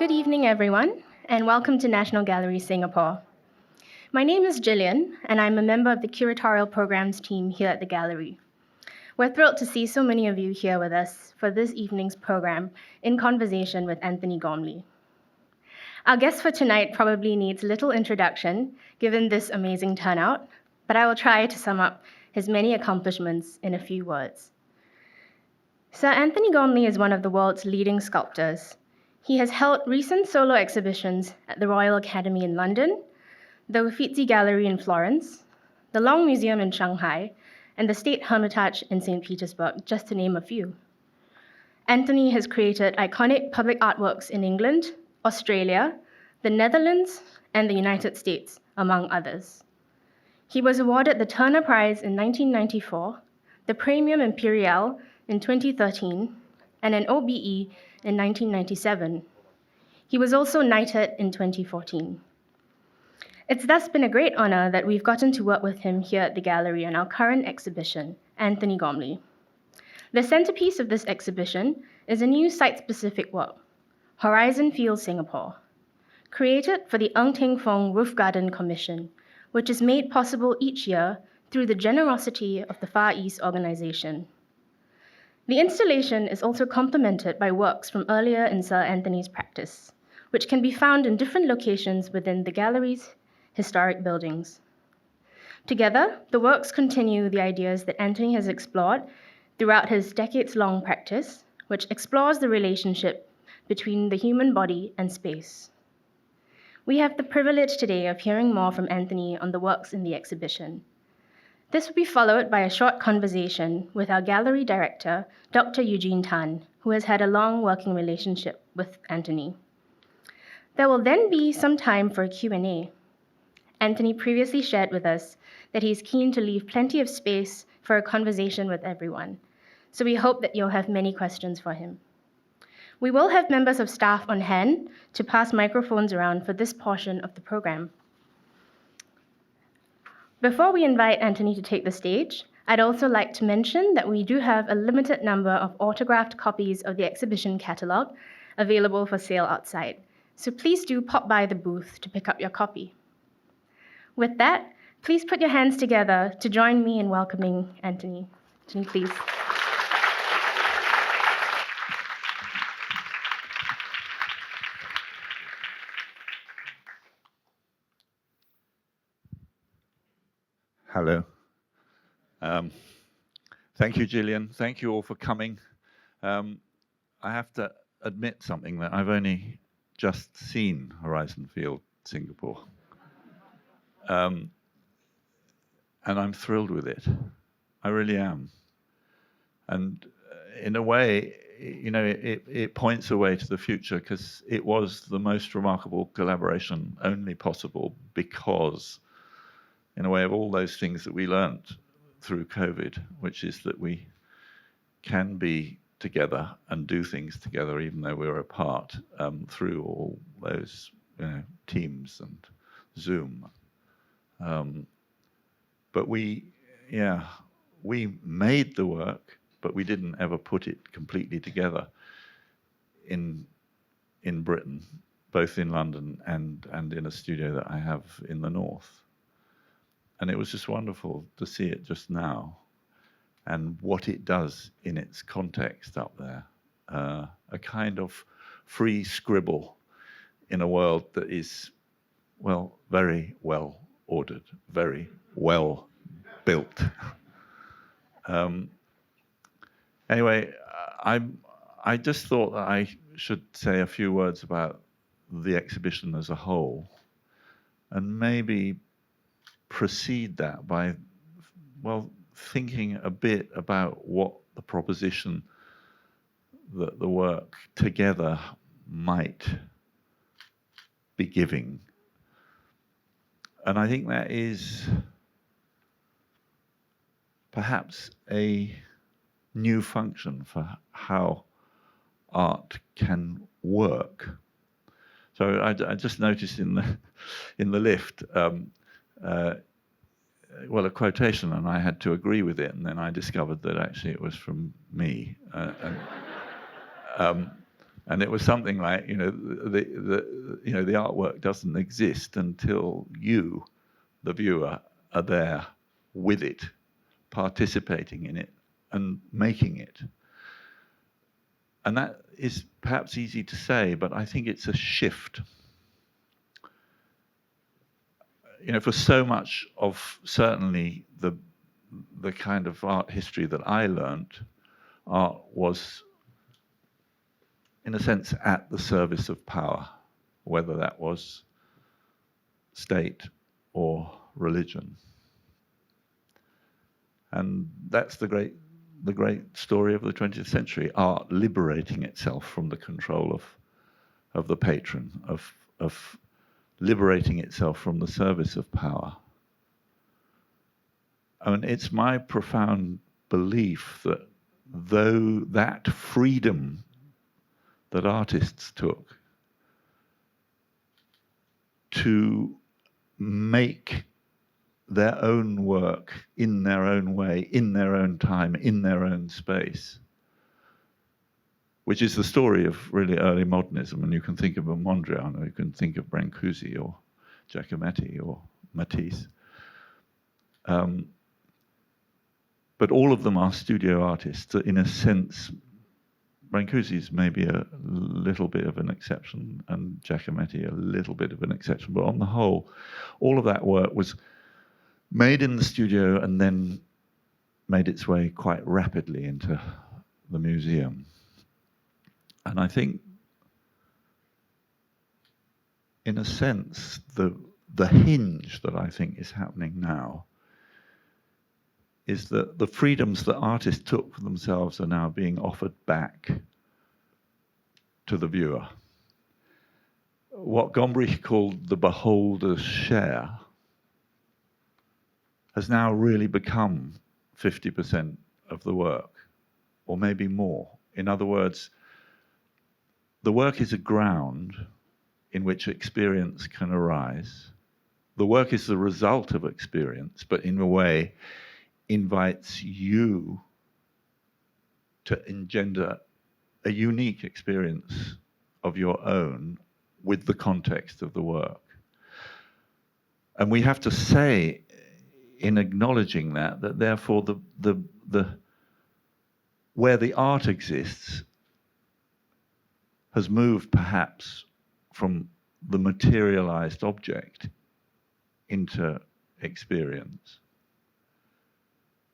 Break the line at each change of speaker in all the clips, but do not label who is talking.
Good evening, everyone, and welcome to National Gallery Singapore. My name is Gillian, and I'm a member of the curatorial programs team here at the Gallery. We're thrilled to see so many of you here with us for this evening's program in conversation with Antony Gormley. Our guest for tonight probably needs little introduction, given this amazing turnout, but I will try to sum up his many accomplishments in a few words. Sir Antony Gormley is one of the world's leading sculptors. He has held recent solo exhibitions at the Royal Academy in London, the Uffizi Gallery in Florence, the Long Museum in Shanghai, and the State Hermitage in St. Petersburg, just to name a few. Antony has created iconic public artworks in England, Australia, the Netherlands, and the United States, among others. He was awarded the Turner Prize in 1994, the Premium Imperial in 2013, and an OBE in 1997. He was also knighted in 2014. It's thus been a great honor that we've gotten to work with him here at the Gallery on our current exhibition, Antony Gormley. The centerpiece of this exhibition is a new site-specific work, Horizon Fields Singapore, created for the Fong Roof Garden Commission, which is made possible each year through the generosity of the Far East organization. The installation is also complemented by works from earlier in Sir Antony's practice, which can be found in different locations within the Gallery's historic buildings. Together, the works continue the ideas that Antony has explored throughout his decades-long practice, which explores the relationship between the human body and space. We have the privilege today of hearing more from Antony on the works in the exhibition. This will be followed by a short conversation with our gallery director, Dr. Eugene Tan, who has had a long working relationship with Antony. There will then be some time for a Q&A. Antony previously shared with us that he's keen to leave plenty of space for a conversation with everyone, so we hope that you'll have many questions for him. We will have members of staff on hand to pass microphones around for this portion of the program. Before we invite Antony to take the stage, I'd also like to mention that we do have a limited number of autographed copies of the exhibition catalog available for sale outside, so please do pop by the booth to pick up your copy. With that, please put your hands together to join me in welcoming Antony. Antony, please.
Hello. Thank you, Gillian. Thank you all for coming. I have to admit something, that I've only just seen Horizon Field Singapore. And I'm thrilled with it. I really am. And in a way, it points a way to the future, because it was the most remarkable collaboration only possible because, in a way, of all those things that we learnt through COVID, which is that we can be together and do things together even though we're apart, through all those Teams and Zoom. But we made the work, but we didn't ever put it completely together in Britain, both in London and in a studio that I have in the north. And it was just wonderful to see it just now and what it does in its context up there. A kind of free scribble in a world that is, well, very well ordered, very well built. Anyway, I just thought that I should say a few words about the exhibition as a whole, and maybe precede that by, thinking a bit about what the proposition that the work together might be giving. And I think that is perhaps a new function for how art can work. So I just noticed in the lift, a quotation, and I had to agree with it, and then I discovered that actually it was from me. And it was something like, the artwork doesn't exist until you, the viewer, are there with it, participating in it, and making it. And that is perhaps easy to say, but I think it's a shift. For so much of certainly the kind of art history that I learned, art was, in a sense, at the service of power, whether that was state or religion. And that's the great story of the 20th century, art liberating itself from the control of the patron, of liberating itself from the service of power. I mean, it's my profound belief that though that freedom that artists took to make their own work in their own way, in their own time, in their own space, which is the story of really early modernism. And you can think of Mondrian, or you can think of Brancusi, or Giacometti, or Matisse. But all of them are studio artists. In a sense, Brancusi is maybe a little bit of an exception, and Giacometti a little bit of an exception. But on the whole, all of that work was made in the studio and then made its way quite rapidly into the museum. And I think, in a sense, the hinge that I think is happening now is that the freedoms that artists took for themselves are now being offered back to the viewer. What Gombrich called the beholder's share has now really become 50% of the work, or maybe more. In other words, the work is a ground in which experience can arise. The work is the result of experience, but in a way invites you to engender a unique experience of your own with the context of the work. And we have to say, in acknowledging that therefore where the art exists has moved perhaps from the materialized object into experience.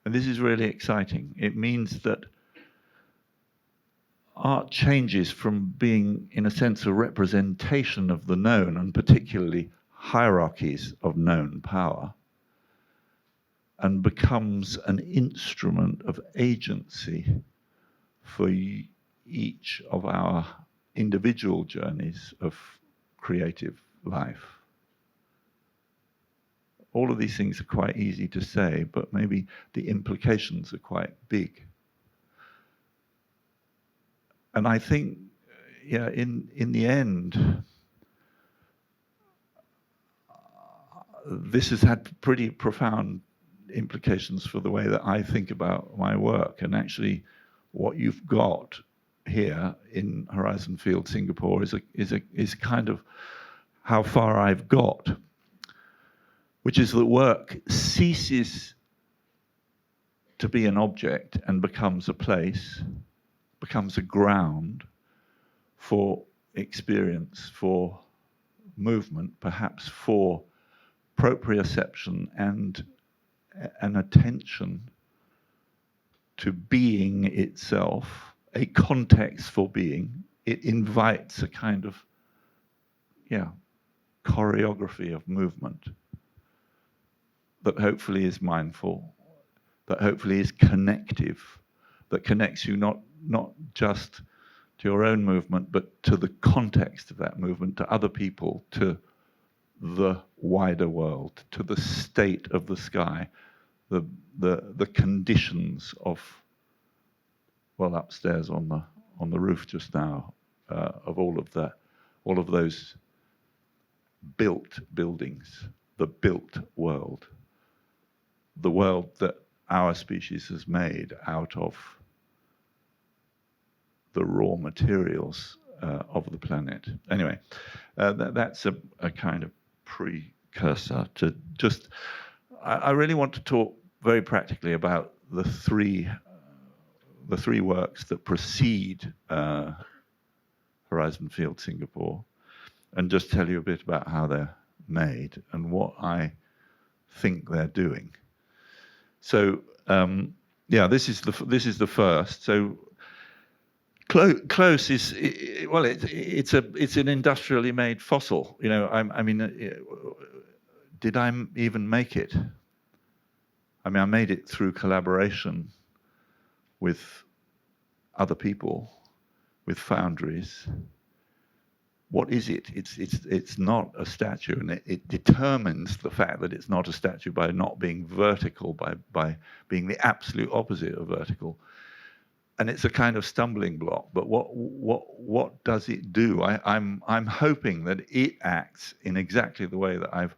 And this is really exciting. It means that art changes from being, in a sense, a representation of the known, and particularly hierarchies of known power, and becomes an instrument of agency for each of our individual journeys of creative life. All of these things are quite easy to say, but maybe the implications are quite big. And I think, in the end, this has had pretty profound implications for the way that I think about my work. And actually, what you've got here in Horizon Field Singapore is kind of how far I've got, which is that work ceases to be an object and becomes a place, becomes a ground for experience, for movement, perhaps for proprioception and an attention to being itself, a context for being. It invites a kind of, choreography of movement that hopefully is mindful, that hopefully is connective, that connects you not just to your own movement, but to the context of that movement, to other people, to the wider world, to the state of the sky, the conditions of, upstairs on the roof just now, of all of those built buildings, the built world, the world that our species has made out of the raw materials of the planet. Anyway, that's a kind of precursor to just. I really want to talk very practically about the three works that precede Horizon Field Singapore, and just tell you a bit about how they're made and what I think they're doing. So yeah, this is the first. So close is, well, it's an industrially made fossil. You know, I mean, did I even make it? I mean, I made it through collaboration with other people, with foundries. What is it? It's not a statue, and it determines the fact that it's not a statue by not being vertical, by being the absolute opposite of vertical. And it's a kind of stumbling block. But what does it do? I'm hoping that it acts in exactly the way that I've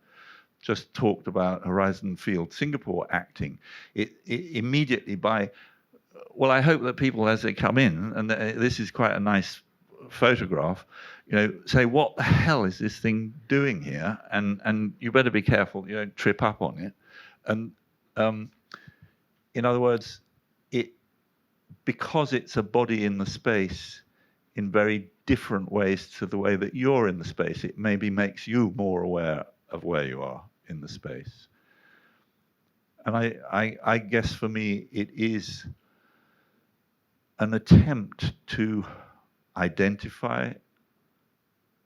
just talked about Horizon Field Singapore acting. It immediately well, I hope that people, as they come in, and this is quite a nice photograph, you know, say, what the hell is this thing doing here? And you better be careful you don't trip up on it. And in other words, because it's a body in the space in very different ways to the way that you're in the space, it maybe makes you more aware of where you are in the space. And I guess for me, it is an attempt to identify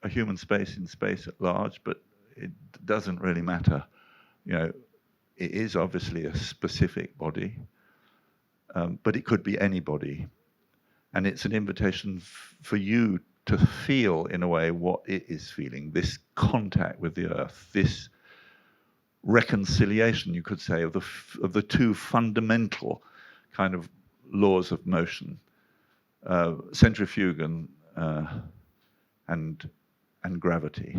a human space in space at large, but it doesn't really matter. You know, it is obviously a specific body, but it could be any body. And it's an invitation for you to feel, in a way, what it is feeling, this contact with the earth, this reconciliation, you could say, of the two fundamental kind of laws of motion, centrifuge and gravity.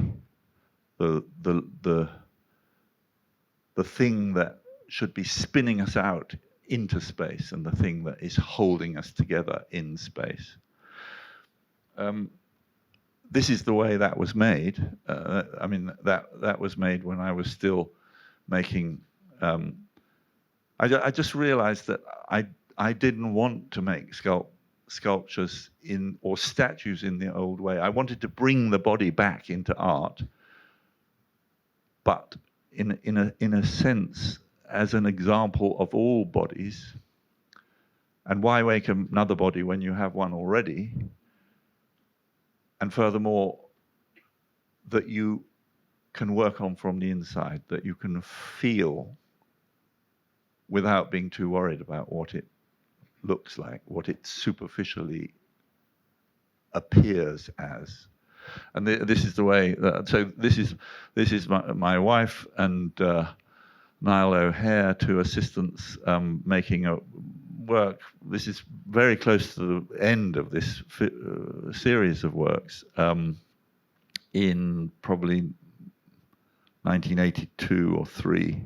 The thing that should be spinning us out into space and the thing that is holding us together in space. This is the way that was made. I mean, that was made when I was still making. I just realized that I didn't want to make sculptures or statues in the old way. I wanted to bring the body back into art, but in a sense, as an example of all bodies. And why make another body when you have one already? And furthermore, that you can work on from the inside, that you can feel without being too worried about what it looks like, what it superficially appears as. And this is the way. So this is my wife and Niall O'Hare, two assistants, making a work. This is very close to the end of this series of works, in probably 1982 or 3.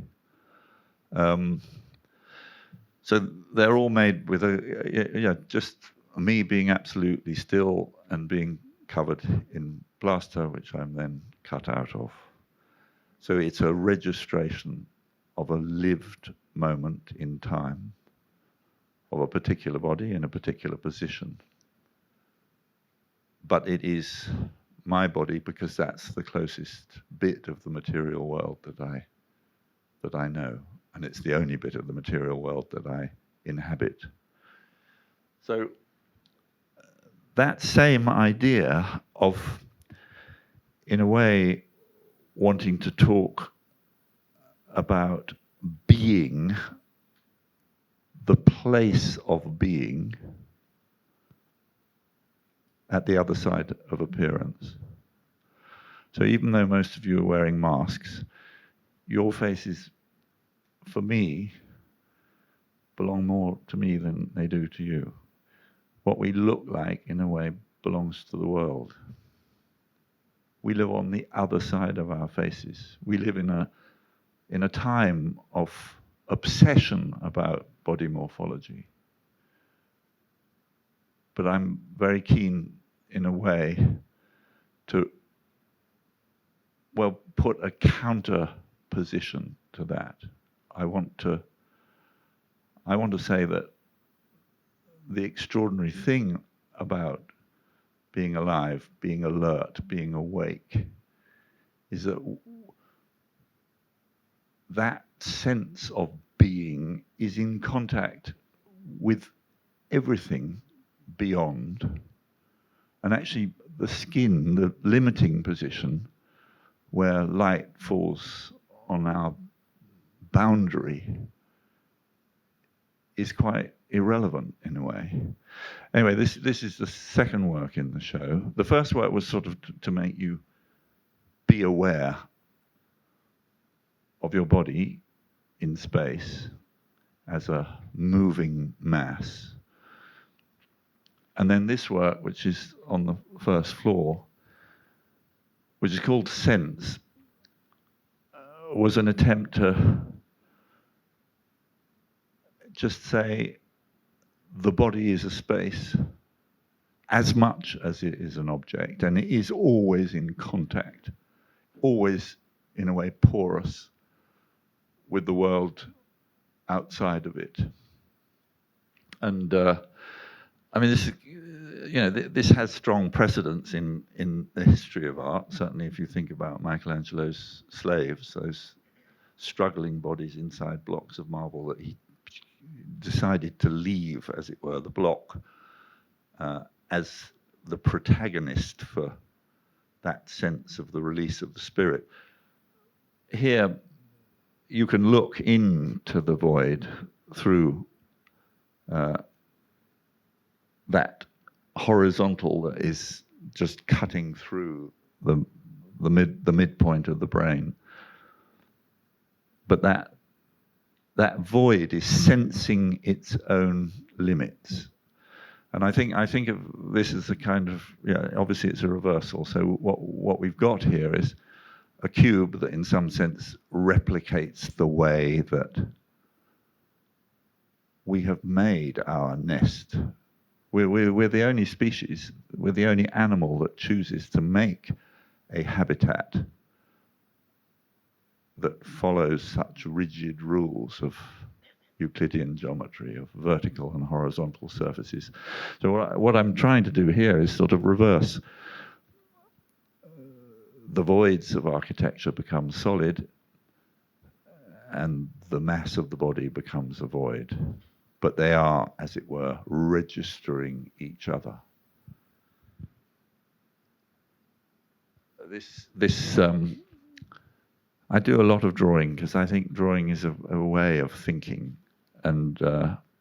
So they're all made with just me being absolutely still and being covered in plaster, which I'm then cut out of. So it's a registration of a lived moment in time, of a particular body in a particular position. But it is my body because that's the closest bit of the material world that I know, and it's the only bit of the material world that I inhabit. So that same idea of, in a way, wanting to talk about being, the place of being at the other side of appearance. So even though most of you are wearing masks, your faces, for me, belong more to me than they do to you. What we look like, in a way, belongs to the world. We live on the other side of our faces. We live in a time of obsession about body morphology. But I'm very keen in a way, to, well, put a counter position to that. I want to say that the extraordinary thing about being alive, being alert, being awake, is that that sense of being is in contact with everything beyond. And actually, the skin, the limiting position, where light falls on our boundary, is quite irrelevant in a way. Anyway, this is the second work in the show. The first work was sort of to make you be aware of your body in space as a moving mass. And then this work, which is on the first floor, which is called Sense, was an attempt to just say the body is a space as much as it is an object, and it is always in contact, always in a way porous with the world outside of it. And I mean, this is, this has strong precedence in the history of art. Certainly, if you think about Michelangelo's slaves, those struggling bodies inside blocks of marble that he decided to leave, as it were, the block as the protagonist for that sense of the release of the spirit. Here, you can look into the void through that horizontal that is just cutting through the midpoint of the brain. But that void is sensing its own limits. And I think of this as a kind of, obviously it's a reversal. So what we've got here is a cube that in some sense replicates the way that we have made our nest. We're the only species, we're the only animal that chooses to make a habitat that follows such rigid rules of Euclidean geometry, of vertical and horizontal surfaces. So what I'm trying to do here is sort of reverse. The voids of architecture become solid, and the mass of the body becomes a void. But they are, as it were, registering each other. I do a lot of drawing because I think drawing is a way of thinking. And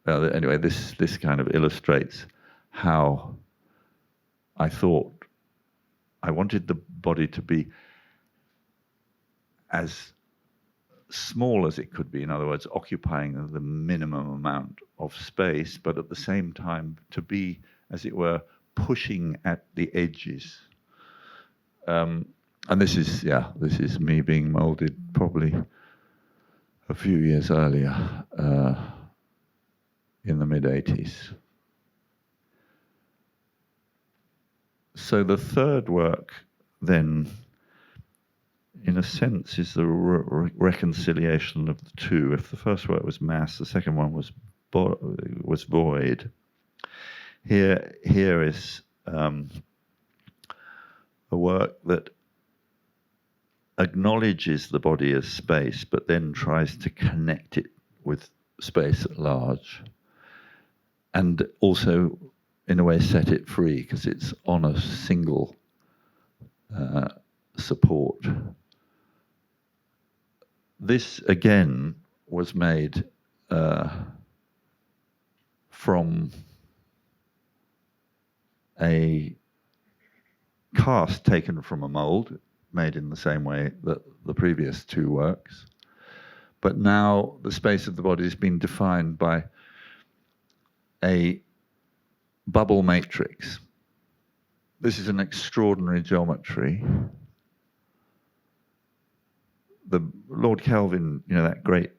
anyway, this kind of illustrates how I thought I wanted the body to be as small as it could be, in other words, occupying the minimum amount of space, but at the same time to be, as it were, pushing at the edges. And this is me being molded probably a few years earlier, in the mid-80s. So the third work then, in a sense, is the reconciliation of the two. If the first work was mass, the second one was void. Here is a work that acknowledges the body as space, but then tries to connect it with space at large, and also, in a way, set it free, because it's on a single support. This, again, was made from a cast taken from a mold, made in the same way that the previous two works. But now the space of the body has been defined by a bubble matrix. This is an extraordinary geometry. The Lord Kelvin, that great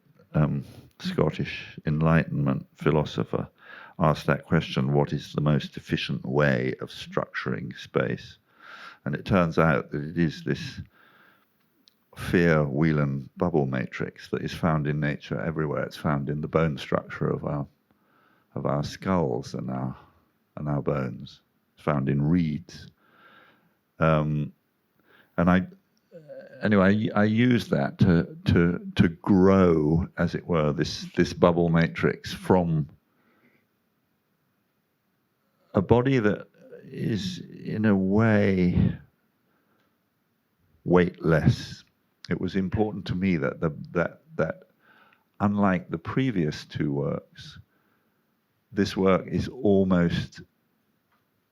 Scottish Enlightenment philosopher, ask that question, what is the most efficient way of structuring space? And it turns out that it is this Fear-Whelan bubble matrix that is found in nature everywhere. It's found in the bone structure of our skulls and our bones. It's found in reeds. And I use that to grow, as it were, this bubble matrix from a body that is in a way weightless. It was important to me that unlike the previous two works, this work is almost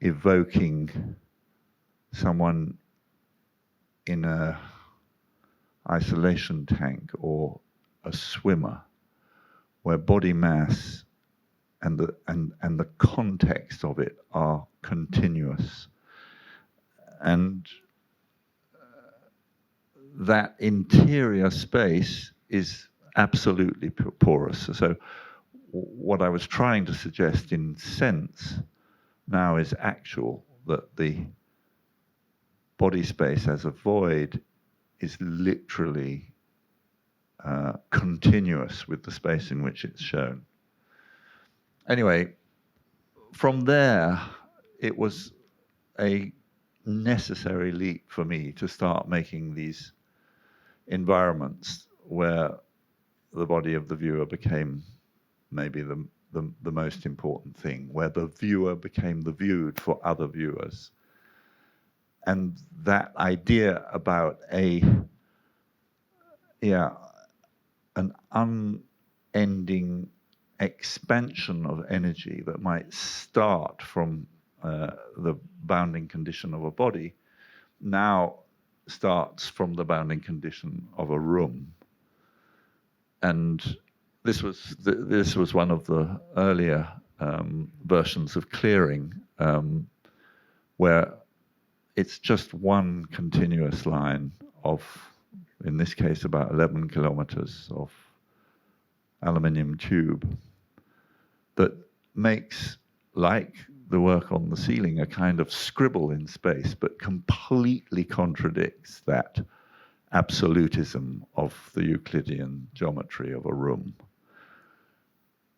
evoking someone in a isolation tank or a swimmer, where body mass and the context of it are continuous, and that interior space is absolutely porous. So what I was trying to suggest in sense now is actual, that the body space as a void is literally continuous with the space in which it's shown. Anyway, from there, it was a necessary leap for me to start making these environments where the body of the viewer became maybe the most important thing, where the viewer became the viewed for other viewers. And that idea about an unending expansion of energy that might start from the bounding condition of a body now starts from the bounding condition of a room. And this was one of the earlier versions of clearing, where it's just one continuous line of, in this case, about 11 kilometers of aluminium tube that makes, like the work on the ceiling, a kind of scribble in space, but completely contradicts that absolutism of the Euclidean geometry of a room.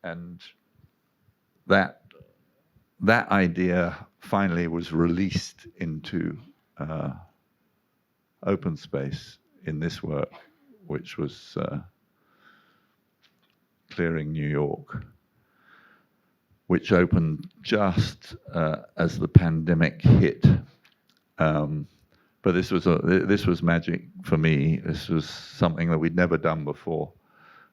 And that idea finally was released into open space in this work, which was Clearing New York, which opened just as the pandemic hit. But this was magic for me. This was something that we'd never done before.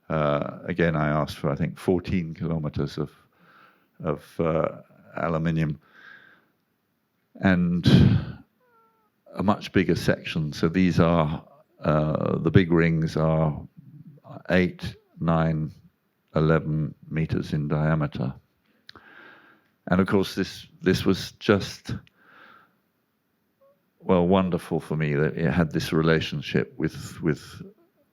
Again, I asked for, I think, 14 kilometers of aluminium and a much bigger section. So these are, the big rings are 8, 9, 11 meters in diameter. And of course, this was just, well, wonderful for me that it had this relationship with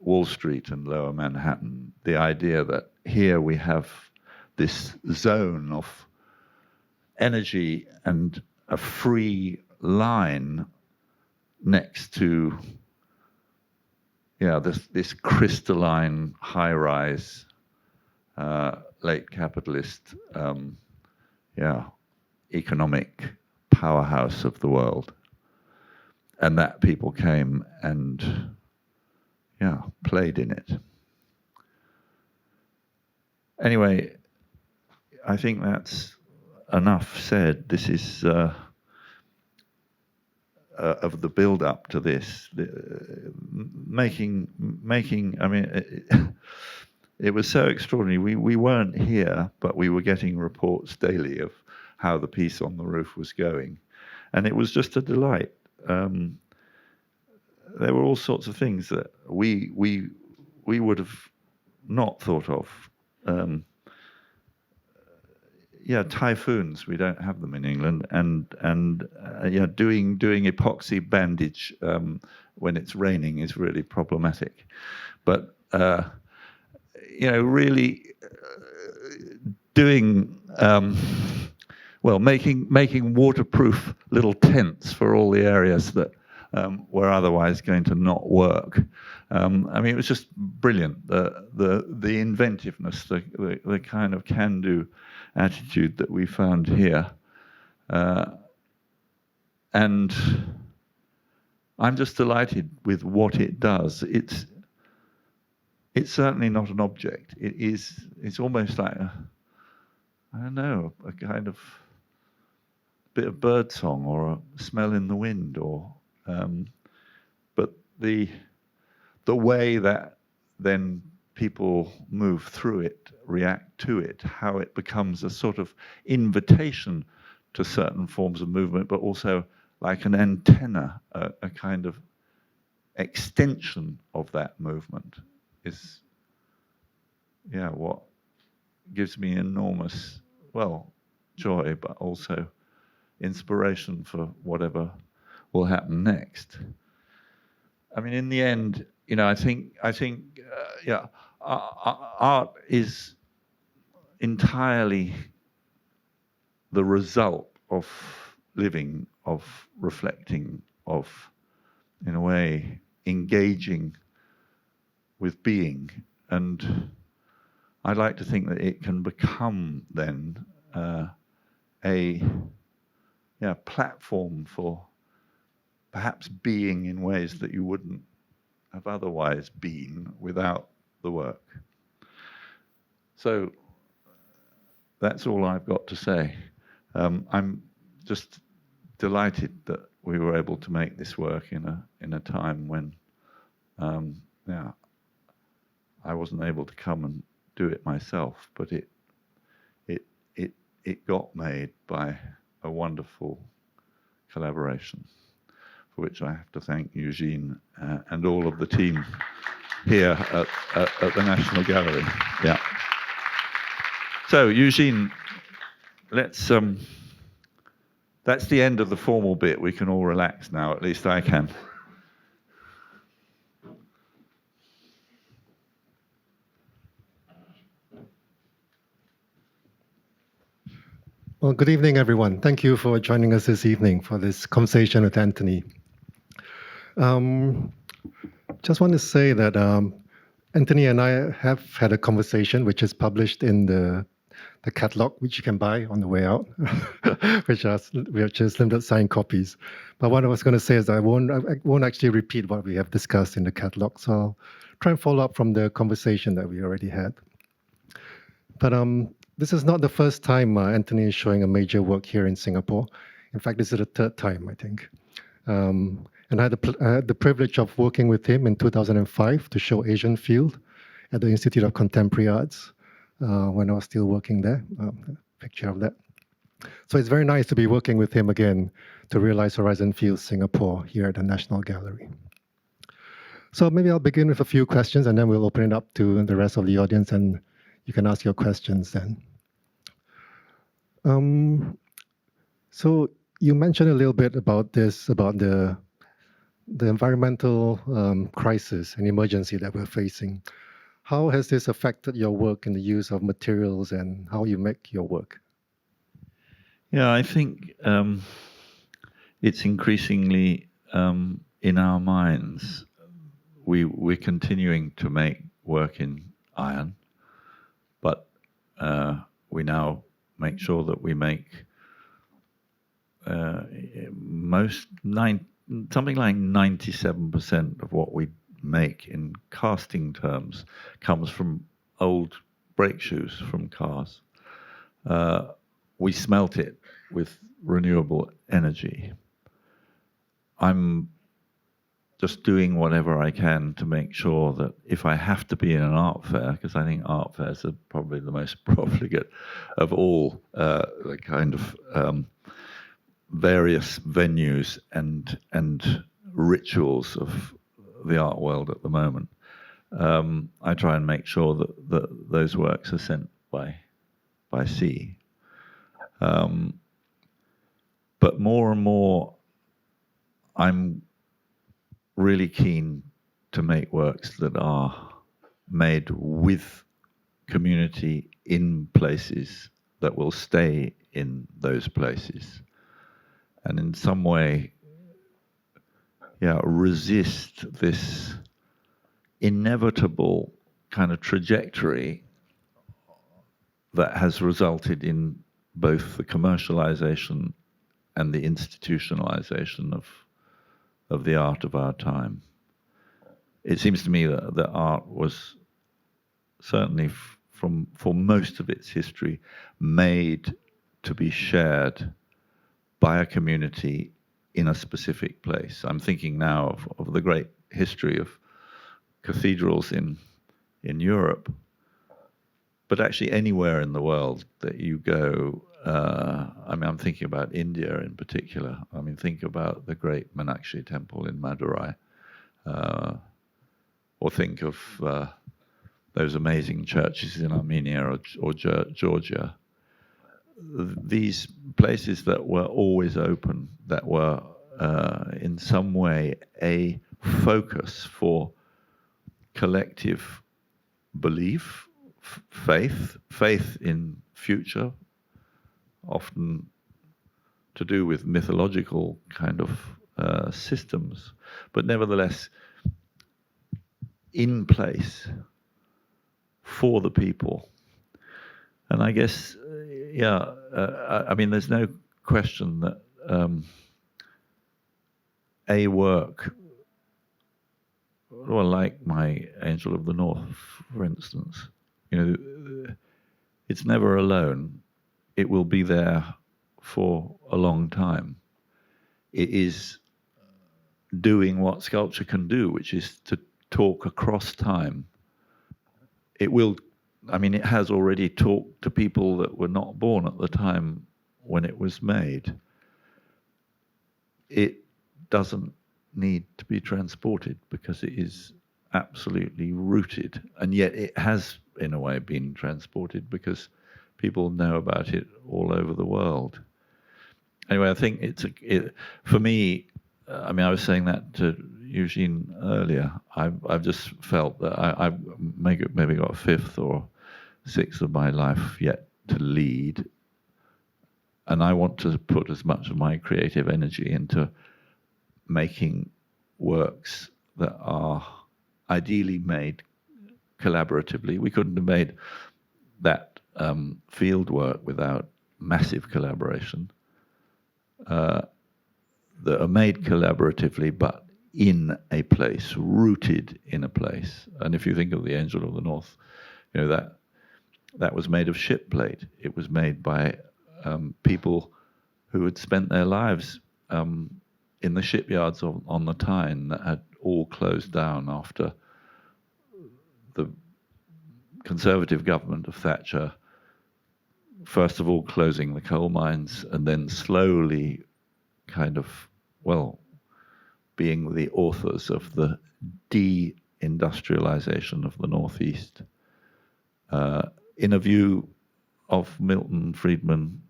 Wall Street and Lower Manhattan. The idea that here we have this zone of energy and a free line next to, this crystalline high-rise, late capitalist, economic powerhouse of the world. And that people came and, played in it. Anyway, I think that's enough said. This is of the build-up to this. Making. I mean, it was so extraordinary. We weren't here, but we were getting reports daily of how the piece on the roof was going, and it was just a delight. There were all sorts of things that we would have not thought of. Typhoons, we don't have them in England, and doing epoxy bandage when it's raining is really problematic. But really doing well, making waterproof little tents for all the areas that were otherwise going to not work. I mean, it was just brilliant. The inventiveness, the kind of can-do attitude that we found here, and I'm just delighted with what it does. It's certainly not an object. It's almost like I don't know, a kind of bit of bird song or a smell in the wind, or but the way that then people move through it, react to it, how it becomes a sort of invitation to certain forms of movement, but also like an antenna, a kind of extension of that movement is, yeah, what gives me enormous, well, joy, but also inspiration for whatever will happen next. I mean, in the end, you know, I think, yeah, art is entirely the result of living, of reflecting, of, in a way, engaging with being. And I'd like to think that it can become then a platform for perhaps being in ways that you wouldn't have otherwise been without the work. So that's all I've got to say. I'm just delighted that we were able to make this work in a time when I wasn't able to come and do it myself, but it got made by a wonderful collaboration, for which I have to thank Eugene and all of the team here at the National Gallery. Yeah. So Eugene, let's that's the end of the formal bit. We can all relax now, at least I can.
Well, good evening, everyone. Thank you for joining us this evening for this conversation with Antony. Just want to say that Antony and I have had a conversation which is published in the catalog, which you can buy on the way out, which is limited signed copies. But what I was going to say is I won't actually repeat what we have discussed in the catalog, so I'll try and follow up from the conversation that we already had. But this is not the first time Antony is showing a major work here in Singapore. In fact, this is the third time, I think. And I had the privilege of working with him in 2005 to show Asian Field at the Institute of Contemporary Arts when I was still working there. A picture of that. So it's very nice to be working with him again to realize Horizon Field Singapore here at the National Gallery. So maybe I'll begin with a few questions and then we'll open it up to the rest of the audience and you can ask your questions then. So you mentioned a little bit about this, about the environmental crisis and emergency that we're facing. How has this affected your work in the use of materials and how you make your work?
Yeah, I think it's increasingly in our minds. We're continuing to make work in iron, but we now make sure that we make something like 97% of what we make in casting terms comes from old brake shoes from cars. We smelt it with renewable energy. I'm just doing whatever I can to make sure that if I have to be in an art fair, because I think art fairs are probably the most profligate of all the kind of various venues and rituals of the art world at the moment. I try and make sure that those works are sent by sea. But more and more, I'm really keen to make works that are made with community in places that will stay in those places and in some way, resist this inevitable kind of trajectory that has resulted in both the commercialization and the institutionalization of the art of our time. It seems to me that art was certainly for most of its history made to be shared by a community in a specific place. I'm thinking now of the great history of cathedrals in Europe, but actually anywhere in the world that you go. I'm thinking about India in particular. Think about the great Meenakshi temple in Madurai, or think of those amazing churches in Armenia or Georgia. These places that were always open, that were in some way a focus for collective belief, faith in future, often to do with mythological kind of systems, but nevertheless in place for the people. And I guess, there's no question that a work, well, like my Angel of the North, for instance, it's never alone. It will be there for a long time. It is doing what sculpture can do, which is to talk across time. It has already talked to people that were not born at the time when it was made. It doesn't need to be transported because it is absolutely rooted, and yet it has in a way been transported because people know about it all over the world. Anyway, I think for me, I was saying that to Eugene earlier. I've just felt that I've maybe got a fifth or sixth of my life yet to lead, and I want to put as much of my creative energy into making works that are ideally made collaboratively. We couldn't have made that field work without massive collaboration, that are made collaboratively, but in a place, rooted in a place. And if you think of the Angel of the North, that was made of ship plate. It was made by people who had spent their lives in the shipyards on the Tyne that had all closed down after the Conservative government of Thatcher, first of all closing the coal mines and then slowly being the authors of the de-industrialization of the Northeast, in a view of Milton Friedman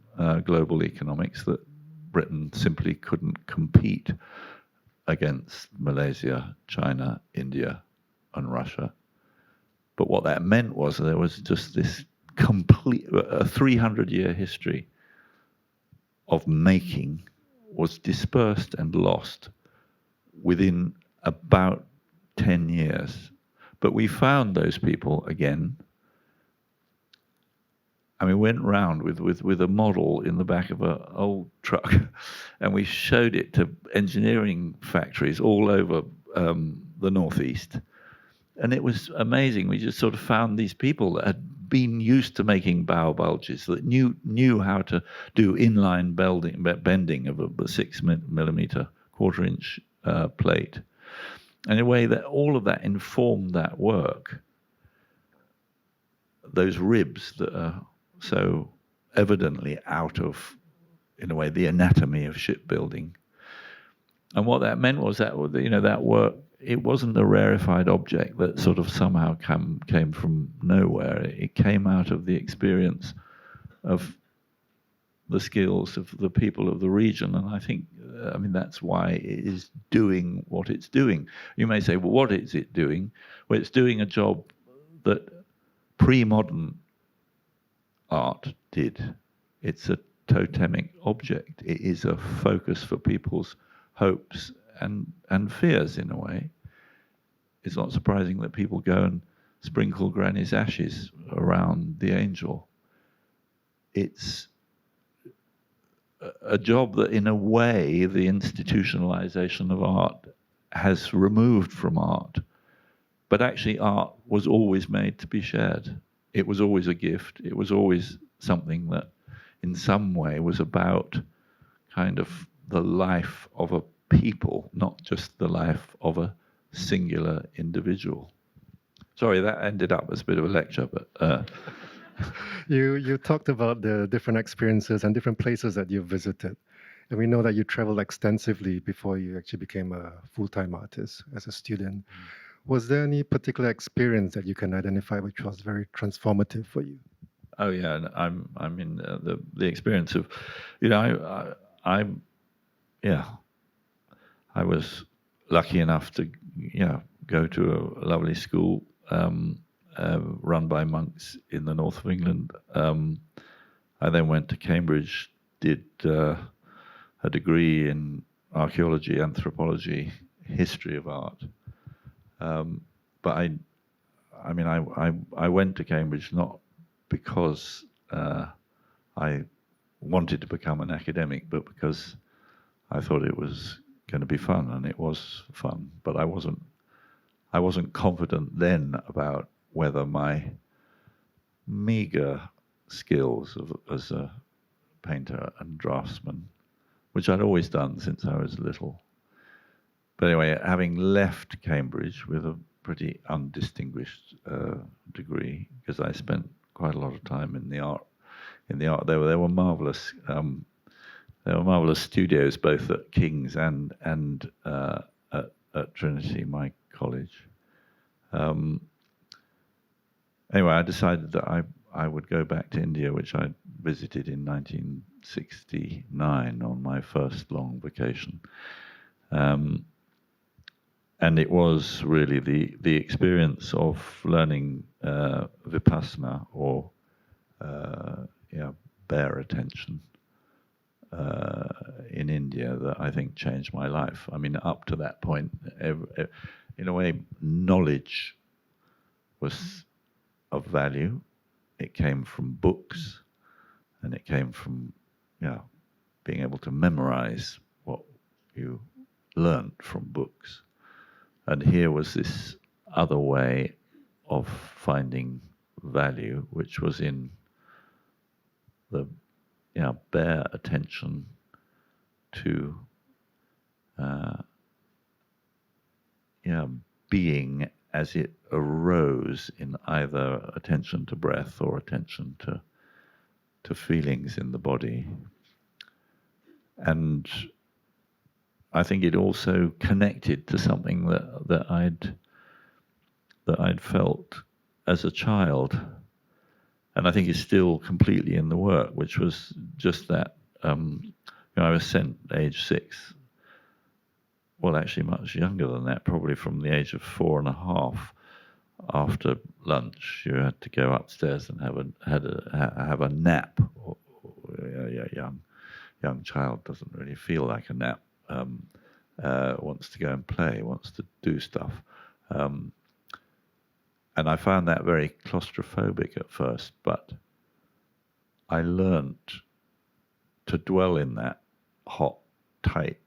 global economics, that Britain simply couldn't compete against Malaysia, China, India, and Russia. But what that meant was there was just this complete, a 300-year history of making was dispersed and lost within about 10 years. But we found those people again. We went round with a model in the back of an old truck, and we showed it to engineering factories all over the Northeast. And it was amazing. We just sort of found these people that had been used to making bow bulges, that knew how to do inline bending of a 6mm quarter-inch plate. And in a way that all of that informed that work. Those ribs that are so evidently out of, in a way, the anatomy of shipbuilding. And what that meant was that, that work, it wasn't a rarefied object that sort of somehow came from nowhere. It came out of the experience of the skills of the people of the region. And I think, that's why it is doing what it's doing. You may say, well, what is it doing? Well, it's doing a job that pre-modern art did. It's a totemic object. It is a focus for people's hopes and fears in a way. It's not surprising that people go and sprinkle Granny's ashes around the angel. It's a job that, in a way, the institutionalization of art has removed from art. But actually, art was always made to be shared. It was always a gift. It was always something that, in some way, was about kind of the life of a people, not just the life of a singular individual. Sorry, that ended up as a bit of a lecture, but
You talked about the different experiences and different places that you've visited. And we know that you traveled extensively before you actually became a full-time artist as a student. Was there any particular experience that you can identify which was very transformative for you?
oh yeah, and I mean the experience of, you know, yeah, I was lucky enough to, you know, go to a lovely school run by monks in the north of England. I then went to Cambridge, did a degree in archaeology, anthropology, history of art. But I mean, I went to Cambridge not because I wanted to become an academic, but because I thought it was going to be fun, and it was fun. But I wasn't confident then about whether my meager skills as a painter and draftsman, which I'd always done since I was little. But anyway, having left Cambridge with a pretty undistinguished degree, because I spent quite a lot of time in the art. There were marvelous. There were marvelous studios both at King's and at Trinity, my college. Anyway, I decided that I would go back to India, which I visited in 1969 on my first long vacation. And it was really the experience of learning vipassana, or bare attention in India, that I think changed my life. I mean, up to that point, in a way, knowledge was of value. It came from books, and it came from, being able to memorize what you learned from books. And here was this other way of finding value, which was in the bare attention to being as it arose, in either attention to breath or attention to feelings in the body. And I think it also connected to something that I'd felt as a child, and I think is still completely in the work, which was just that. I was sent age 6. Well, actually, much younger than that, probably from the age of 4.5. After lunch, you had to go upstairs and have a nap. Young child doesn't really feel like a nap. Wants to go and play, wants to do stuff. And I found that very claustrophobic at first, but I learnt to dwell in that hot, tight,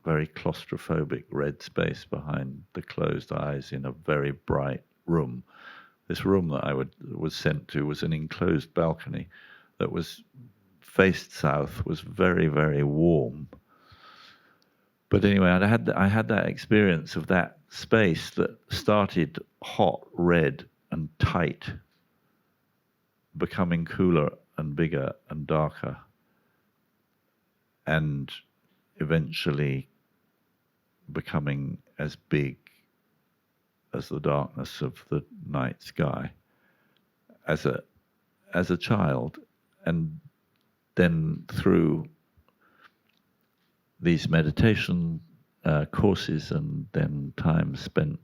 very claustrophobic red space behind the closed eyes in a very bright room. This room that I was sent to was an enclosed balcony that was faced south, was very, very warm. But anyway, I had that experience of that space that started hot, red, and tight, becoming cooler and bigger and darker, and eventually becoming as big as the darkness of the night sky as a child. And then through these meditation courses, and then time spent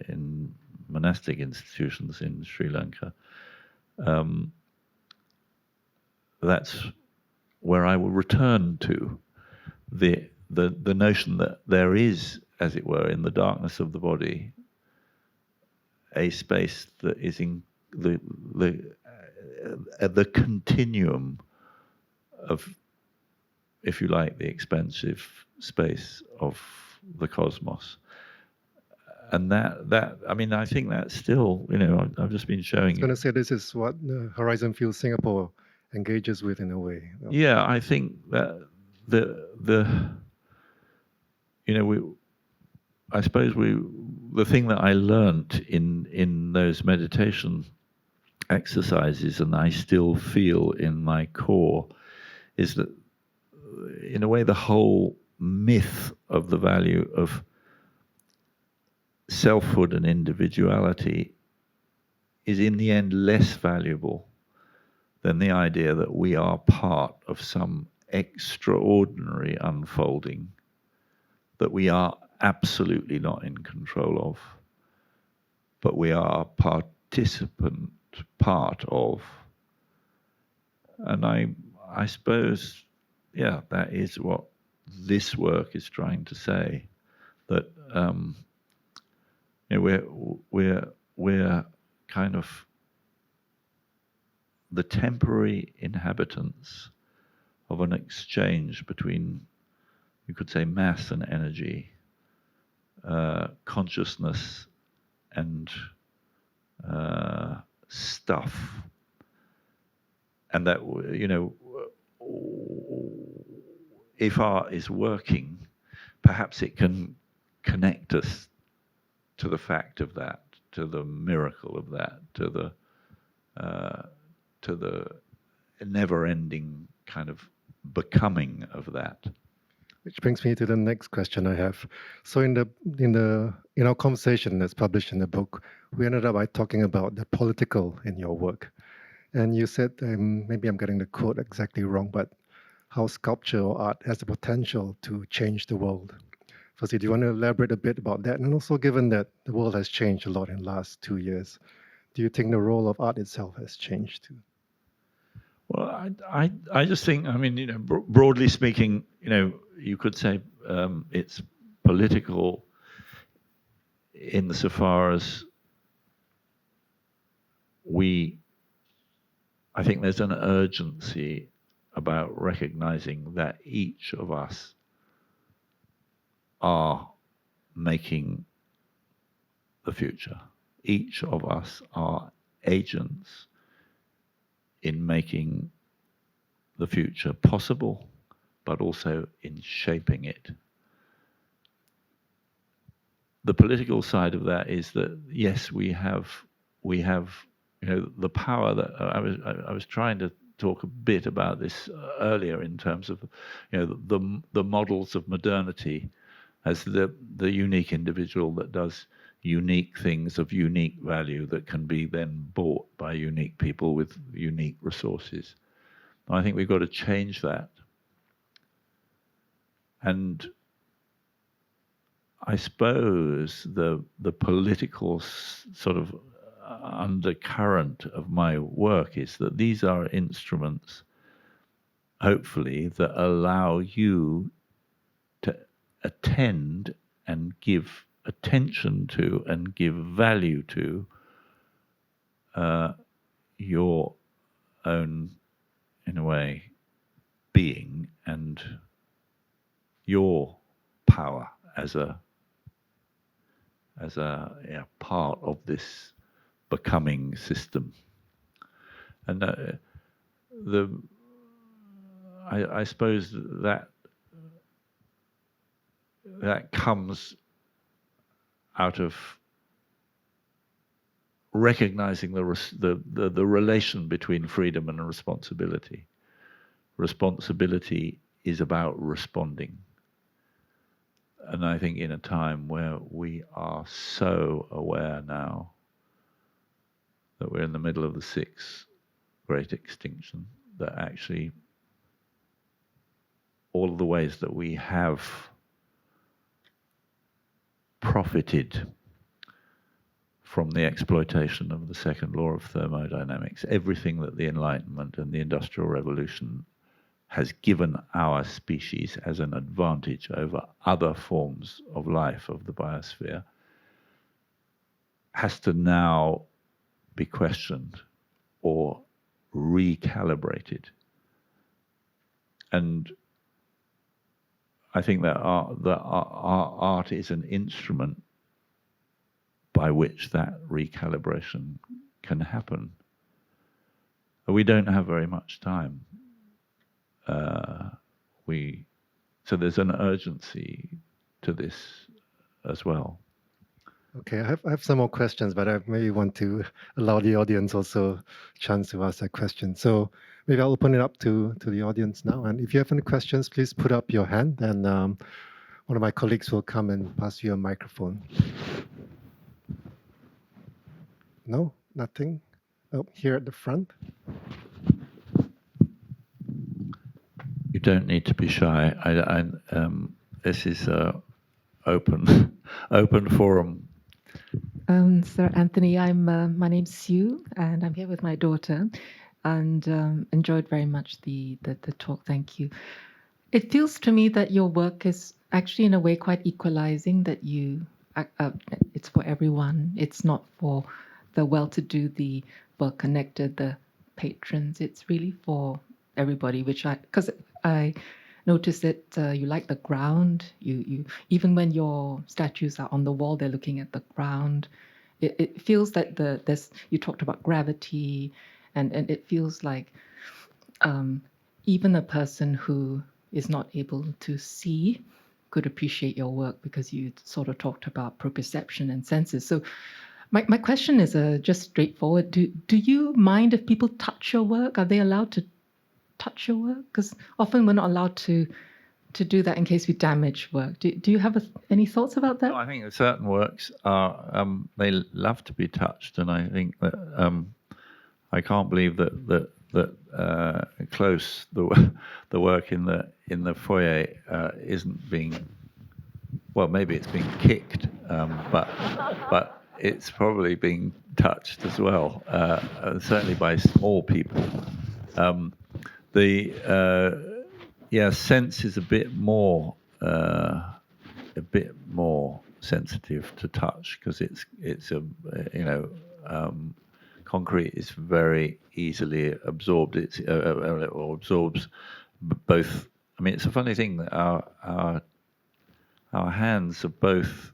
in monastic institutions in Sri Lanka, that's where I will return to the notion that there is, as it were, in the darkness of the body, a space that is in the continuum of, if you like, the expansive space of the cosmos. And that I mean, I think that's still, I've just been showing
I was going to say this is what Horizon Field Singapore engages with in a way.
Yeah, I think that I suppose the thing that I learnt in those meditation exercises, and I still feel in my core, is that in a way the whole myth of the value of selfhood and individuality is in the end less valuable than the idea that we are part of some extraordinary unfolding that we are absolutely not in control of, but we are a participant part of. And I suppose, yeah, that is what this work is trying to say, that we're kind of the temporary inhabitants of an exchange between, you could say, mass and energy, consciousness and stuff. And that, if art is working, perhaps it can connect us to the fact of that, to the miracle of that, to the never-ending kind of becoming of that.
Which brings me to the next question I have. So in our conversation that's published in the book, we ended up by talking about the political in your work. And you said, maybe I'm getting the quote exactly wrong, but how sculpture or art has the potential to change the world. Firstly, do you want to elaborate a bit about that? And also, given that the world has changed a lot in the last 2 years, do you think the role of art itself has changed too?
Well, I just think, I mean, broadly speaking, you could say it's political insofar as I think there's an urgency about recognizing that each of us are making the future. Each of us are agents in making the future possible, but also in shaping it. The political side of that is that, yes, we have the power that I was trying to talk a bit about this earlier in terms of the models of modernity as the unique individual that does unique things of unique value that can be then bought by unique people with unique resources. I think we've got to change that. And I suppose the political sort of undercurrent of my work is that these are instruments, hopefully, that allow you to attend and give attention to and give value to your own, in a way, being and your power as a part of this becoming system. And I suppose that comes out of recognizing the relation between freedom and responsibility. Responsibility is about responding. And I think in a time where we are so aware now that we're in the middle of the sixth great extinction, that actually all of the ways that we have from the exploitation of the second law of thermodynamics. Everything that the Enlightenment and the Industrial Revolution has given our species as an advantage over other forms of life of the biosphere has to now be questioned or recalibrated. And I think that our art is an instrument by which that recalibration can happen. We don't have very much time. So there's an urgency to this as well.
Okay, I have some more questions, but I maybe want to allow the audience also a chance to ask a question. So maybe I'll open it up to the audience now. And if you have any questions, please put up your hand, and one of my colleagues will come and pass you a microphone. No, nothing? Oh, here at the front.
You don't need to be shy. This is an open forum.
Sir Anthony, my name's Sue, and I'm here with my daughter, and enjoyed very much the talk. Thank you. It feels to me that your work is actually in a way quite equalizing. That it's for everyone. It's not for the well-to-do, the well-connected, the patrons. It's really for everybody. Because I noticed that you like the ground. You even when your statues are on the wall, they're looking at the ground. It feels like you talked about gravity, and it feels like even a person who is not able to see could appreciate your work, because you sort of talked about proprioception and senses. So my question is just straightforward. Do you mind if people touch your work? Are they allowed to touch your work? Because often we're not allowed to do that in case we damage work. Do you have any thoughts about that?
No, I think that certain works are they love to be touched, and I think that I can't believe that close the work in the foyer isn't being, well, maybe it's being kicked, but it's probably being touched as well, certainly by small people. Sense is a bit more sensitive to touch, because it's concrete is very easily absorbed. It absorbs both. I mean, it's a funny thing that our hands are both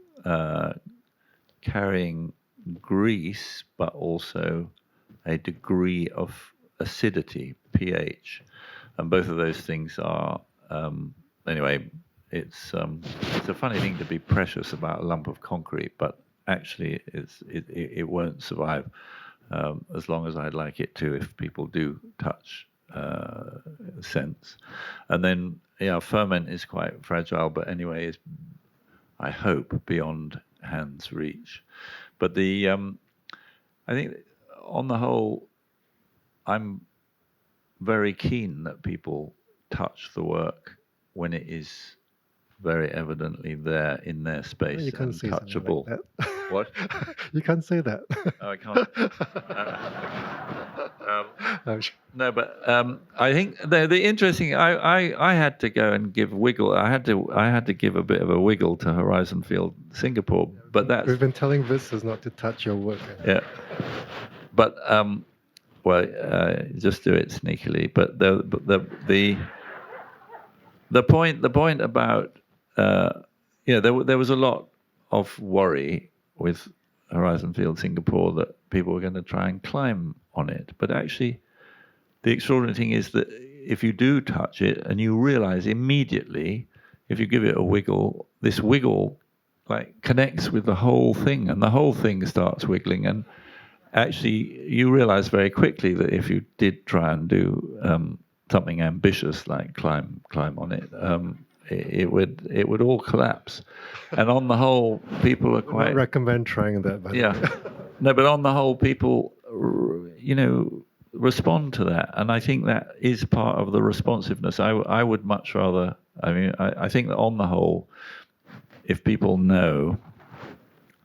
carrying grease, but also a degree of acidity, pH. And both of those things are, anyway, it's a funny thing to be precious about a lump of concrete, but actually it won't survive as long as I'd like it to if people do touch sense. And then, ferment is quite fragile, but anyway, is, I hope, beyond hand's reach. But I think on the whole, I'm very keen that people touch the work when it is very evidently there in their space and touchable.
Like
What?
You can't say that.
Oh, I can't. No, but I think the interesting. I had to go and give wiggle. I had to give a bit of a wiggle to Horizon Field Singapore, but that's.
We've been telling visitors not to touch your work.
Yeah, but just do it sneakily. But the point about there was a lot of worry with Horizon Field Singapore that people were going to try and climb on it, but actually the extraordinary thing is that if you do touch it and you realize immediately, if you give it a wiggle, this wiggle like connects with the whole thing, and the whole thing starts wiggling, and actually you realize very quickly that if you did try and do something ambitious like climb on it, it would all collapse. And on the whole, people are quite.
I recommend trying that.
No, but on the whole, people, respond to that, and I think that is part of the responsiveness. I would much rather. I mean, I think that on the whole, if people know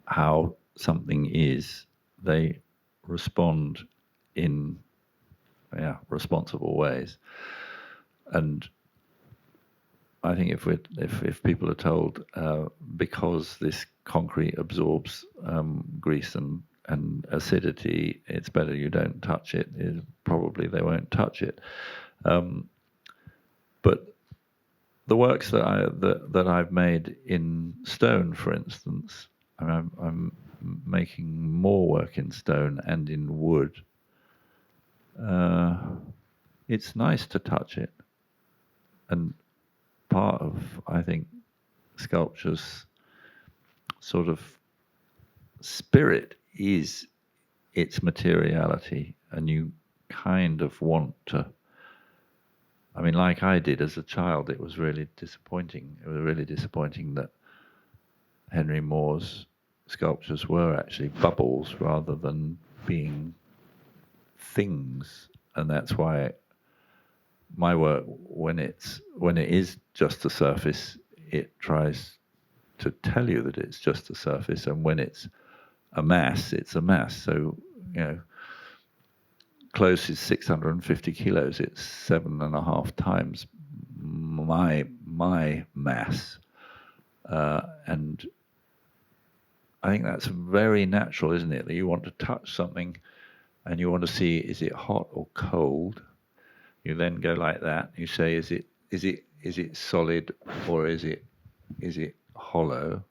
how something is, they respond in responsible ways. And I think if people are told because this concrete absorbs grease and acidity, it's better you don't touch it, probably they won't touch it. But the works that I've made in stone, for instance, I'm making more work in stone and in wood. It's nice to touch it, and part of, I think, sculpture's sort of spirit is its materiality, and you kind of want to. I mean, like I did as a child, it was really disappointing. It was really disappointing that Henry Moore's sculptures were actually bubbles rather than being things, and that's why my work, when it is just a surface, it tries to tell you that it's just a surface, and when it's a mass, it's a mass. So, you know, close is 650 kilos. It's 7.5 times my mass, and I think that's very natural, isn't it? That you want to touch something, and you want to see, is it hot or cold? You then go like that. You say, is it solid or is it hollow?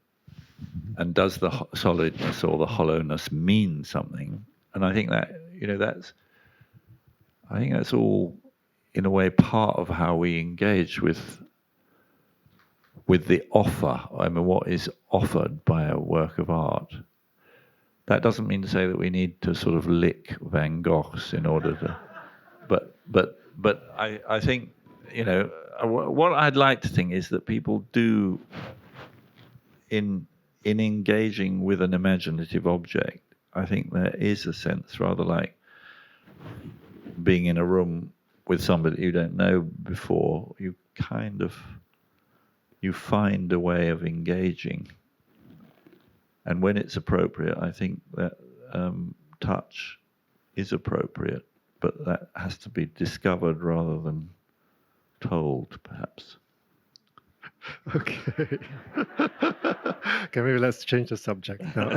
And does the solidness or the hollowness mean something? And I think that, you know, I think that's all, in a way, part of how we engage with the offer. I mean, what is offered by a work of art. That doesn't mean to say that we need to sort of lick Van Goghs in order to, but I think, you know, what I'd like to think is that people do, in engaging with an imaginative object, I think there is a sense, rather like being in a room with somebody you don't know before, you find a way of engaging. And when it's appropriate, I think that touch is appropriate, but that has to be discovered rather than told, perhaps.
Okay. Okay, maybe let's change the subject now.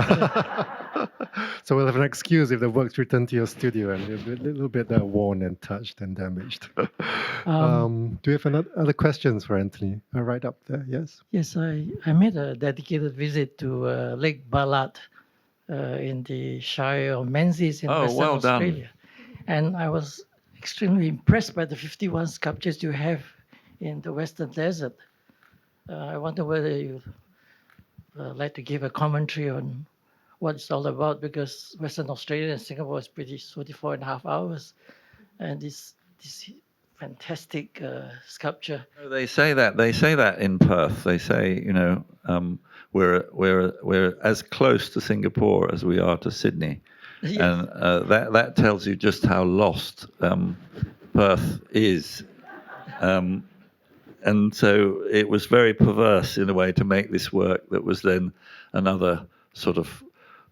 So we'll have an excuse if the works return to your studio and they're a little bit worn and touched and damaged. Do you have other questions for Antony? Right up there, yes?
Yes, I made a dedicated visit to Lake Ballard in the Shire of Menzies in Western
well done.
Australia. And I was extremely impressed by the 51 sculptures you have in the Western Desert. I wonder whether you like to give a commentary on what it's all about, because Western Australia and Singapore is pretty 24.5 hours, and this fantastic sculpture.
They say that in Perth. They say, you know, we're as close to Singapore as we are to Sydney,
Yes.
and that tells you just how lost Perth is. And so it was very perverse in a way to make this work that was then another sort of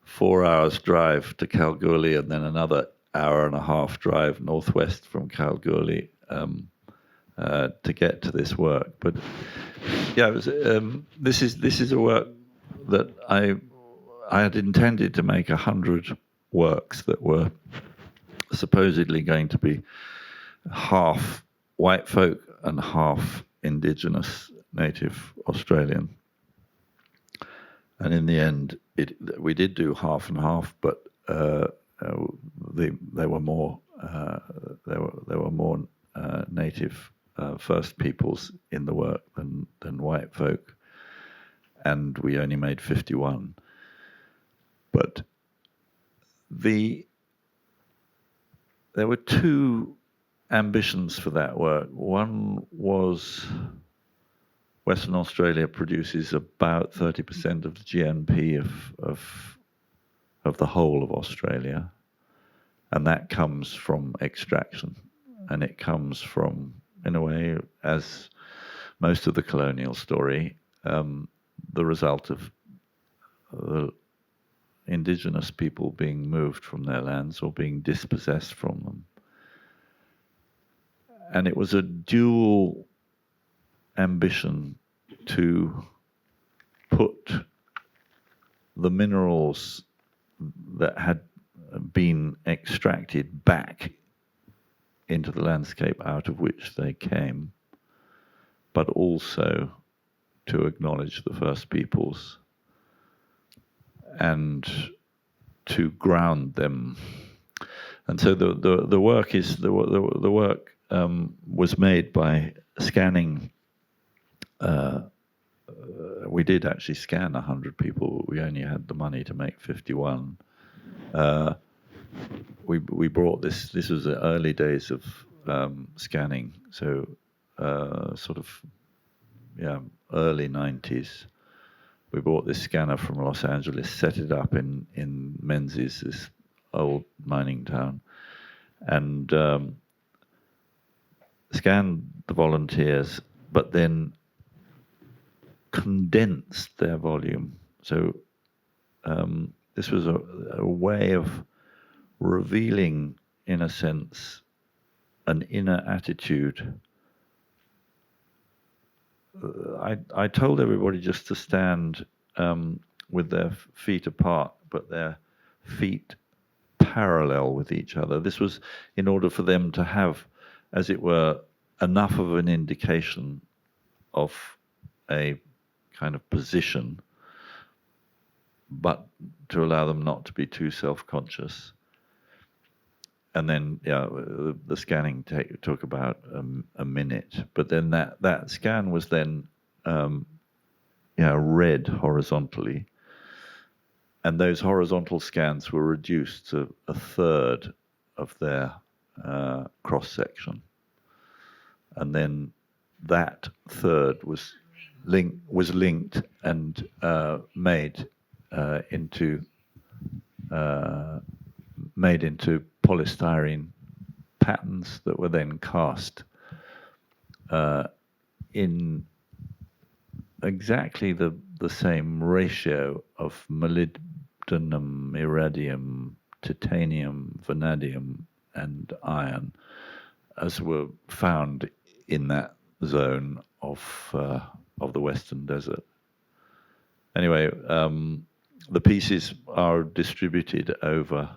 4 hours drive to Kalgoorlie and then another 1.5 hour drive northwest from Kalgoorlie to get to this work. But yeah, it was, this is a work that I had intended to make 100 works that were supposedly going to be half white folk and half Indigenous native Australian. And in the end, we did do half and half, but there were more native First Peoples in the work than white folk, and we only made 51. But there were two ambitions for that work. One was Western Australia produces about 30% of the GNP of the whole of Australia, and that comes from extraction, and it comes from, in a way, as most of the colonial story, the result of indigenous people being moved from their lands or being dispossessed from them. And it was a dual ambition to put the minerals that had been extracted back into the landscape out of which they came, but also to acknowledge the first peoples and to ground them. And so the work was made by scanning. We did actually scan 100 people, but we only had the money to make 51. We brought this was the early days of scanning, so sort of, early 90s. We bought this scanner from Los Angeles, set it up in Menzies, this old mining town, and scanned the volunteers, but then condensed their volume. So this was a way of revealing, in a sense, an inner attitude. I told everybody just to stand with their feet apart, but their feet parallel with each other. This was in order for them to have, as it were, enough of an indication of a kind of position, but to allow them not to be too self-conscious. And then, the scanning took about a minute. But then that scan was then, read horizontally. And those horizontal scans were reduced to a third of their cross-section. And then that third was linked and made into polystyrene patterns that were then cast in exactly the same ratio of molybdenum, iridium, titanium, vanadium, and iron as were found in that zone of the Western Desert. Anyway, the pieces are distributed over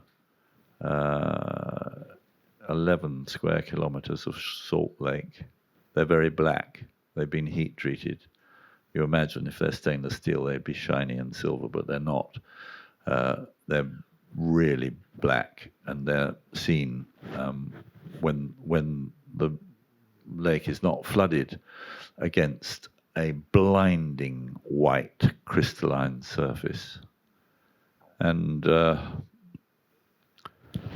11 square kilometers of salt lake. They're very black. They've been heat treated. You imagine if they're stainless steel, they'd be shiny and silver, but they're not. They're really black, and they're seen when the lake is not flooded against a blinding white crystalline surface. And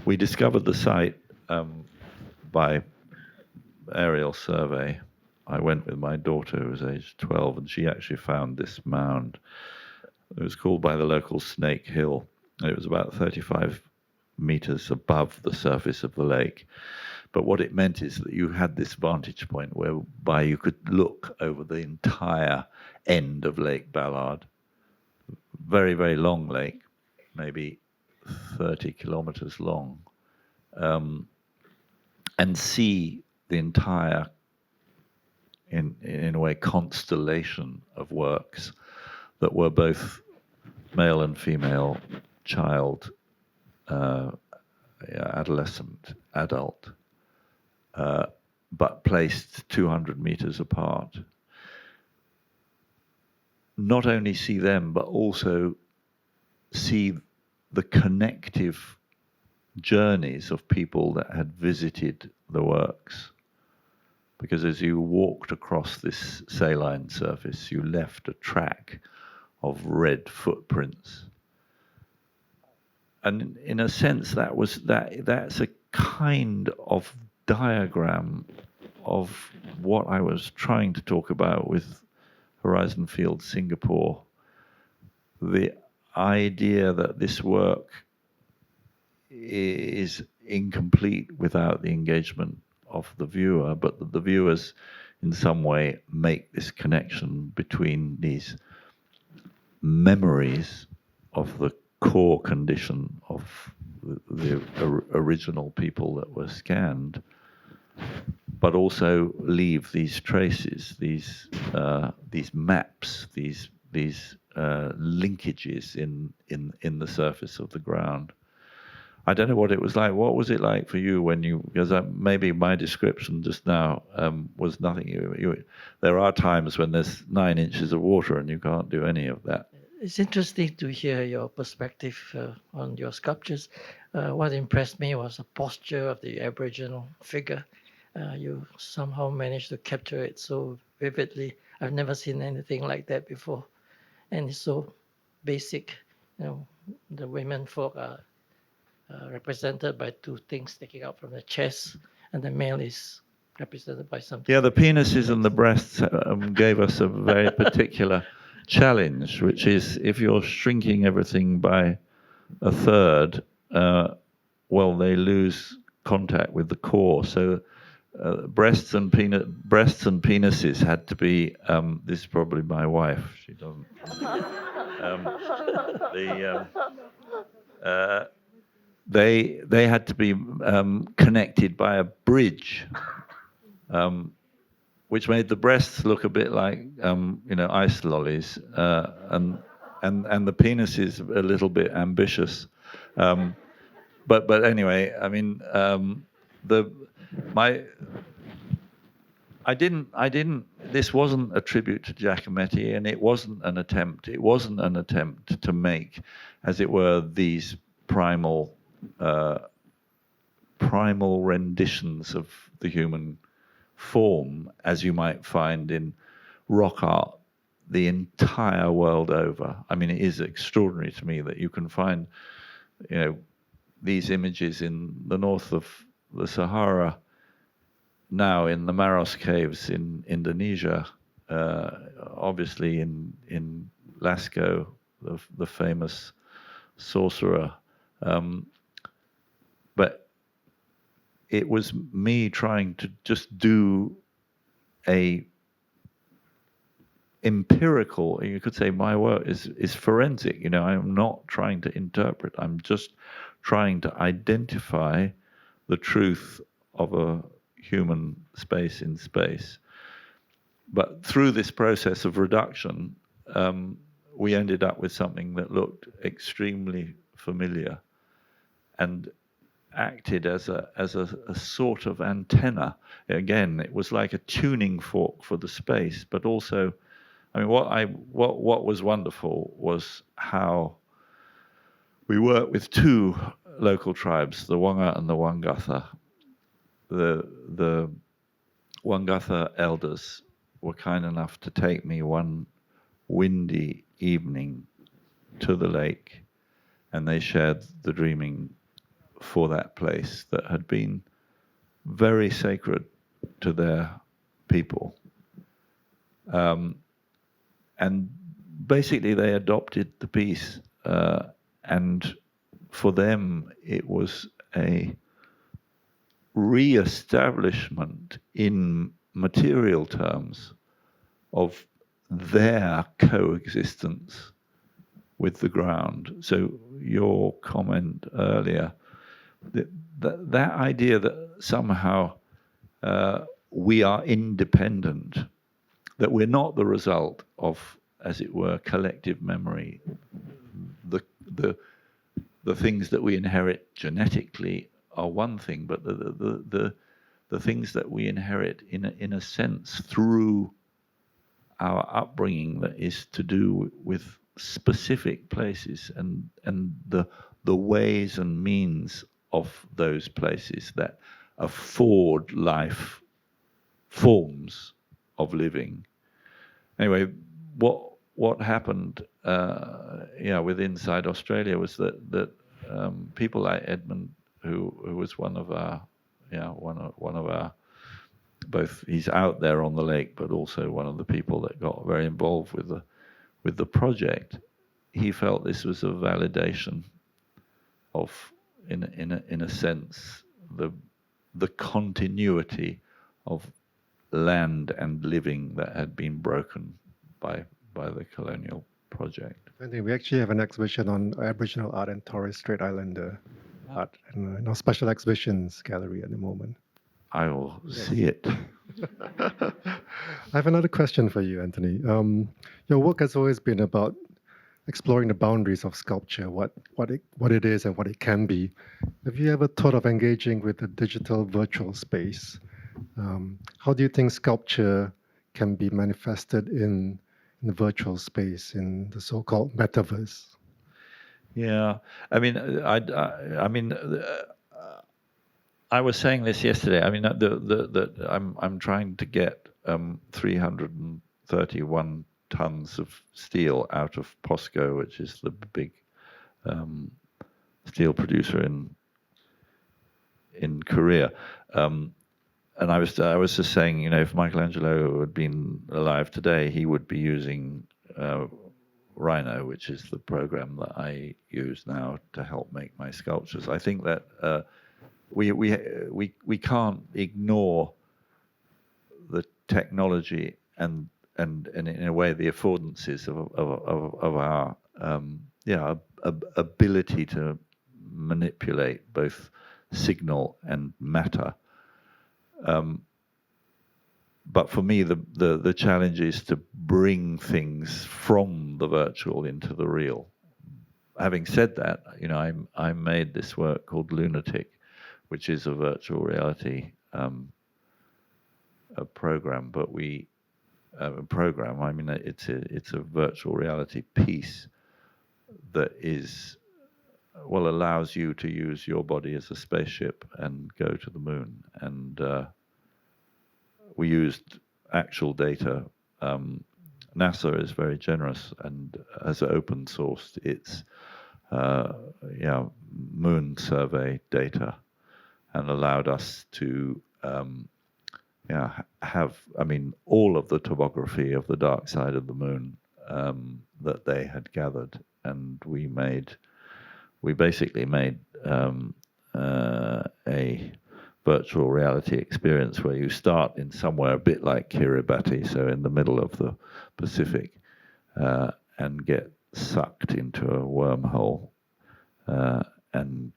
we discovered the site by aerial survey. I went with my daughter, who was aged 12, and she actually found this mound. It was called by the locals Snake Hill. It was about 35 meters above the surface of the lake. But what it meant is that you had this vantage point whereby you could look over the entire end of Lake Ballard. Very, very long lake, maybe 30 kilometers long, and see the entire, in a way, constellation of works that were both male and female, child, adolescent, adult, but placed 200 meters apart. Not only see them, but also see the connective journeys of people that had visited the works. Because as you walked across this saline surface, you left a track of red footprints. And in a sense, that's a kind of diagram of what I was trying to talk about with Horizon Field Singapore. The idea that this work is incomplete without the engagement of the viewer, but that the viewers in some way make this connection between these memories of the core condition of the original people that were scanned, but also leave these traces, these maps, these linkages in the surface of the ground. I don't know what it was like. What was it like for you when you? Because maybe my description just now was nothing. There are times when there's 9 inches of water and you can't do any of that.
It's interesting to hear your perspective on your sculptures. What impressed me was the posture of the Aboriginal figure. You somehow managed to capture it so vividly. I've never seen anything like that before. And it's so basic. The women folk are represented by 2 things sticking out from the chest, and the male is represented by something.
Yeah, the penises and the breasts gave us a very particular challenge, which is if you're shrinking everything by a third, well, they lose contact with the core. So breasts and penises had to be. This is probably my wife. She doesn't. They had to be connected by a bridge, which made the breasts look a bit like ice lollies, and the penis is a little bit ambitious. But anyway, I mean, I didn't. This wasn't a tribute to Giacometti, and it wasn't an attempt. It wasn't an attempt to make, as it were, these primal renditions of the human form, as you might find in rock art the entire world over. I mean, it is extraordinary to me that you can find, these images in the north of the Sahara, now in the Maros caves in Indonesia, obviously in Lascaux, the famous sorcerer. But it was me trying to just do a empirical, you could say my work is forensic. I'm not trying to interpret. I'm just trying to identify the truth of a human space in space. But through this process of reduction, we ended up with something that looked extremely familiar and acted as a sort of antenna. Again, it was like a tuning fork for the space, but also, I mean, what was wonderful was how we worked with 2 local tribes, the Wanga and the Wangatha. The Wangatha elders were kind enough to take me one windy evening to the lake, and they shared the dreaming for that place that had been very sacred to their people. And basically they adopted the piece, and for them it was a re-establishment in material terms of their coexistence with the ground. So your comment earlier, that idea that somehow we are independent, that we're not the result of, as it were, collective memory. The things that we inherit genetically are one thing, but the things that we inherit in a sense through our upbringing that is to do with specific places and the ways and means of those places that afford life forms of living. Anyway, what happened with Inside Australia was that people like Edmund, who was one of our both, he's out there on the lake, but also one of the people that got very involved with the project. He felt this was a validation of, in a sense, the continuity of land and living that had been broken by the colonial project.
Anthony, we actually have an exhibition on Aboriginal art and Torres Strait Islander art in our special exhibitions gallery at the moment.
I will see it.
I have another question for you, Anthony. Your work has always been about exploring the boundaries of sculpture, what it is and what it can be. Have you ever thought of engaging with the digital virtual space? How do you think sculpture can be manifested in the virtual space, in the so-called metaverse?
Yeah, I mean, I was saying this yesterday. I mean, I'm trying to get 331 tons of steel out of POSCO, which is the big steel producer in Korea. And I was just saying, you know, if Michelangelo had been alive today, he would be using Rhino, which is the program that I use now to help make my sculptures. I think that we can't ignore the technology and in a way the affordances of our ability to manipulate both signal and matter. But for me, the challenge is to bring things from the virtual into the real. Having said that, you know, I made this work called Lunatic, which is a virtual reality a program. But program. I mean, it's a virtual reality piece that is allows you to use your body as a spaceship and go to the moon. And we used actual data. NASA is very generous and has open sourced its moon survey data and allowed us to have, I mean, all of the topography of the dark side of the moon that they had gathered. And we basically made a virtual reality experience where you start in somewhere a bit like Kiribati, so in the middle of the Pacific, and get sucked into a wormhole and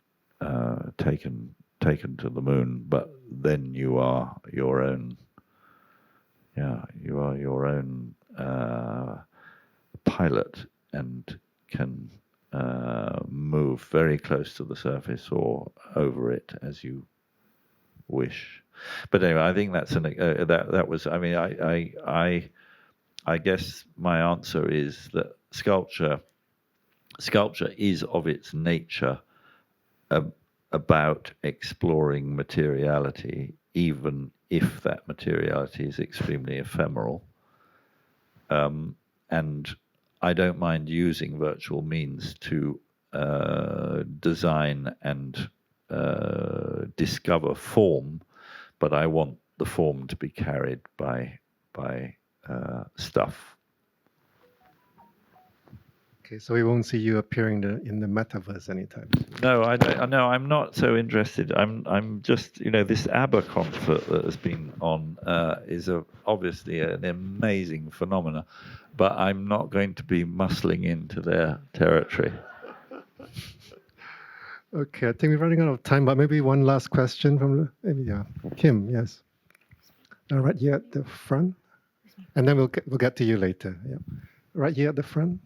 taken to the moon. But then you are your own pilot and can move very close to the surface or over it as you wish. But anyway, I think that's that was. I mean, I guess my answer is that sculpture is of its nature about exploring materiality, even if that materiality is extremely ephemeral. And I don't mind using virtual means to design and discover form, but I want the form to be carried by stuff.
Okay, so we won't see you appearing in the metaverse anytime soon.
No, I'm not so interested. I'm just, you know, this ABBA concert that has been on is obviously an amazing phenomena, but I'm not going to be muscling into their territory.
Okay, I think we're running out of time, but maybe one last question from Kim. Yes, right here at the front, and then we'll get to you later. Yeah, right here at the front.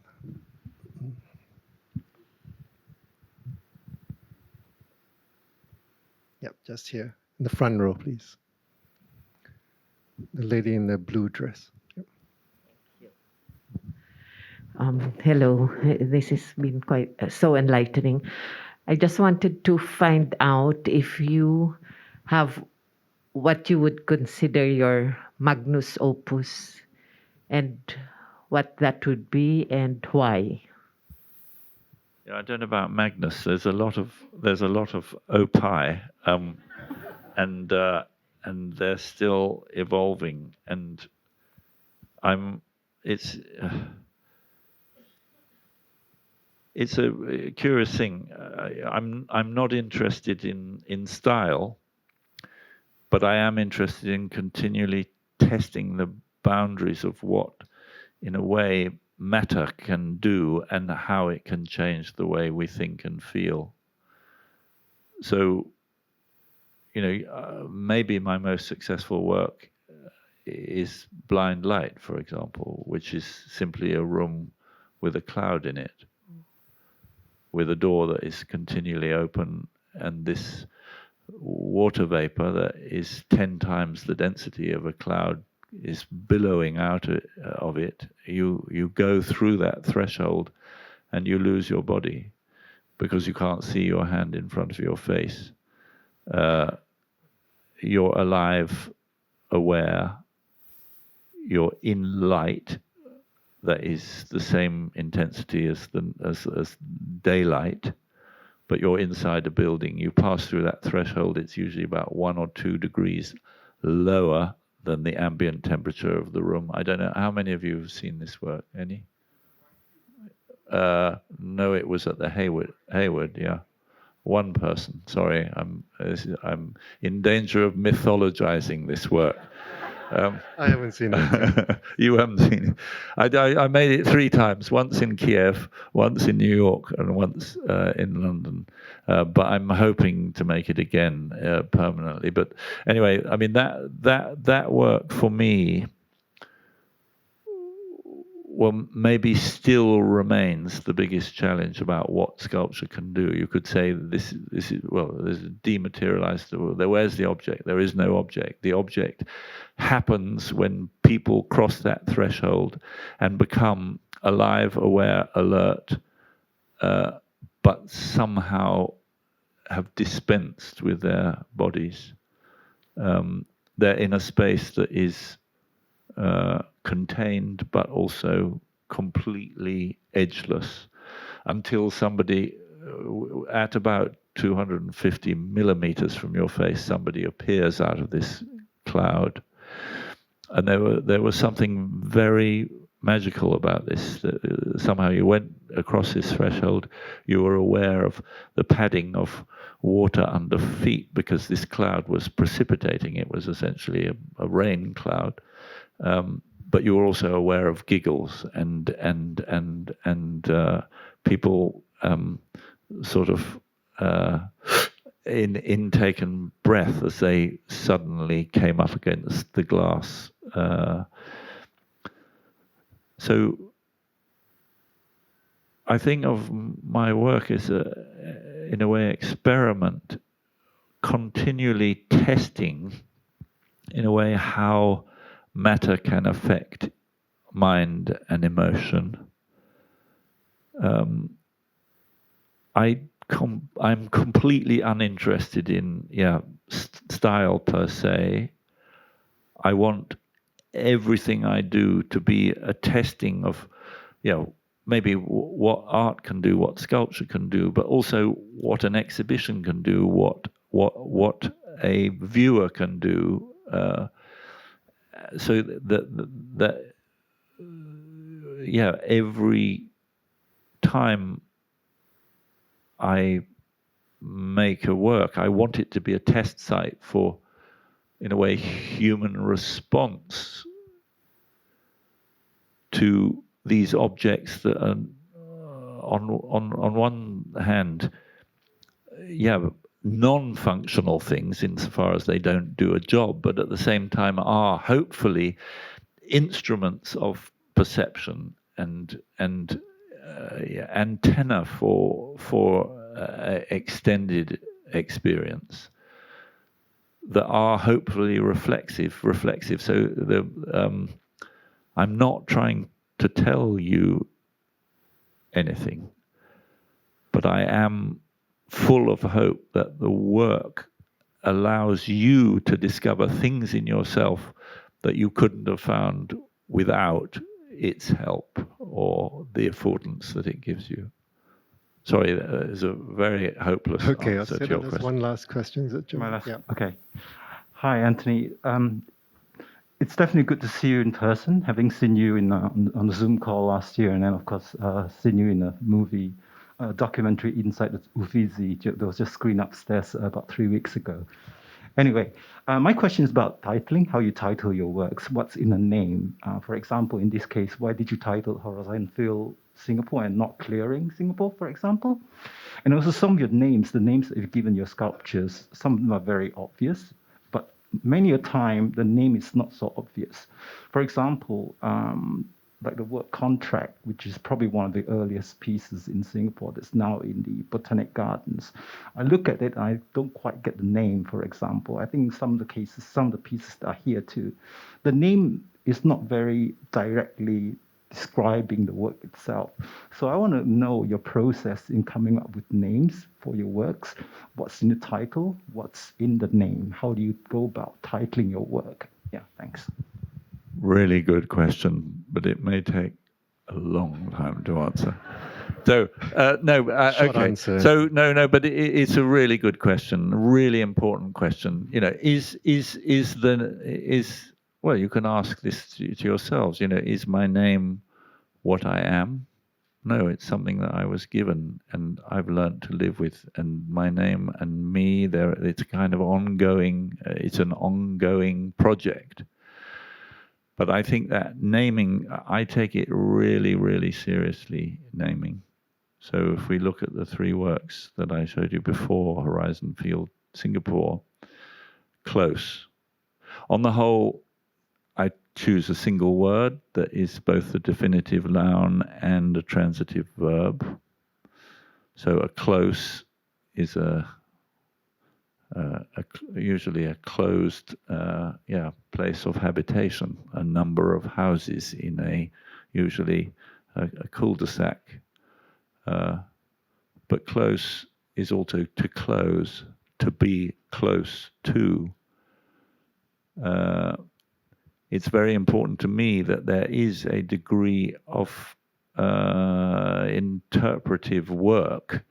Yep, just here in the front row, please. The lady in the blue dress. Yep.
Hello, this has been quite so enlightening. I just wanted to find out if you have what you would consider your magnus opus and what that would be and why.
Yeah, I don't know about Magnus. There's a lot of opie, and they're still evolving. And it's a curious thing. I'm not interested in style, but I am interested in continually testing the boundaries of what, in a way, matter can do and how it can change the way we think and feel. So, maybe my most successful work is blind light, for example, which is simply a room with a cloud in it, with a door that is continually open, and this water vapor that is 10 times the density of a cloud is billowing out of it. You go through that threshold and you lose your body because you can't see your hand in front of your face. You're alive, aware, you're in light that is the same intensity as daylight, but you're inside a building. You pass through that threshold, it's usually about 1 or 2 degrees lower than the ambient temperature of the room. I don't know, how many of you have seen this work? Any? No, it was at the Hayward, yeah. One person, sorry, I'm in danger of mythologizing this work.
I haven't seen it.
You haven't seen it. I made it 3 times, once in Kiev, once in New York, and once in London. But I'm hoping to make it again permanently. But anyway, I mean, that work for me, well, maybe still remains the biggest challenge about what sculpture can do. You could say this is dematerialized. Where's the object? There is no object. The object happens when people cross that threshold and become alive, aware, alert, but somehow have dispensed with their bodies. They're in a space that is contained, but also completely edgeless, until somebody at about 250 millimeters from your face, somebody appears out of this cloud. And there was something very magical about this. Somehow you went across this threshold, you were aware of the padding of water under feet because this cloud was precipitating. It was essentially a rain cloud. But you were also aware of giggles and people sort of in intaken breath as they suddenly came up against the glass. So I think of my work as in a way, experiment, continually testing, in a way, how matter can affect mind and emotion. I'm completely uninterested in style per se. I want everything I do to be a testing of, maybe what art can do, what sculpture can do, but also what an exhibition can do, what a viewer can do. So that every time I make a work, I want it to be a test site for, in a way, human response to these objects that are, on one hand, non-functional things insofar as they don't do a job, but at the same time are hopefully instruments of perception and antenna for extended experience that are hopefully reflexive. So I'm not trying to tell you anything, but I am full of hope that the work allows you to discover things in yourself that you couldn't have found without its help or the affordance that it gives you. Sorry, that is a very hopeless answer to your question.
One last question. Is it Jim?
Okay. Hi, Anthony. It's definitely good to see you in person, having seen you on the Zoom call last year, and then, of course, seen you in a movie, documentary, Inside the Uffizi, that was just screened upstairs about 3 weeks ago. Anyway, my question is about titling, how you title your works, what's in a name. For example, in this case, why did you title Horizon Field Singapore and not Clearing Singapore, for example? And also some of your names, the names that you've given your sculptures, some of them are very obvious, but many a time the name is not so obvious. For example, like the word contract, which is probably one of the earliest pieces in Singapore that's now in the Botanic Gardens. I look at it, I don't quite get the name, for example. I think some of the cases, some of the pieces that are here too, the name is not very directly describing the work itself. So I want to know your process in coming up with names for your works. What's in the title? What's in the name? How do you go about titling your work? Yeah, thanks.
Really good question, but it may take a long time to answer. So no,
Short
okay.
answer.
So no, but it's a really good question, a really important question. You know, well, you can ask this to yourselves. You know, is my name what I am? No, it's something that I was given and I've learned to live with. And my name and me, it's kind of ongoing. It's an ongoing project. But I think that naming, I take it really, really seriously, naming. So if we look at the three works that I showed you before, Horizon Field Singapore, close. On the whole, I choose a single word that is both a definitive noun and a transitive verb. So a close is usually a closed place of habitation, a number of houses in usually a cul-de-sac. But close is also to close, to be close to. It's very important to me that there is a degree of interpretive work,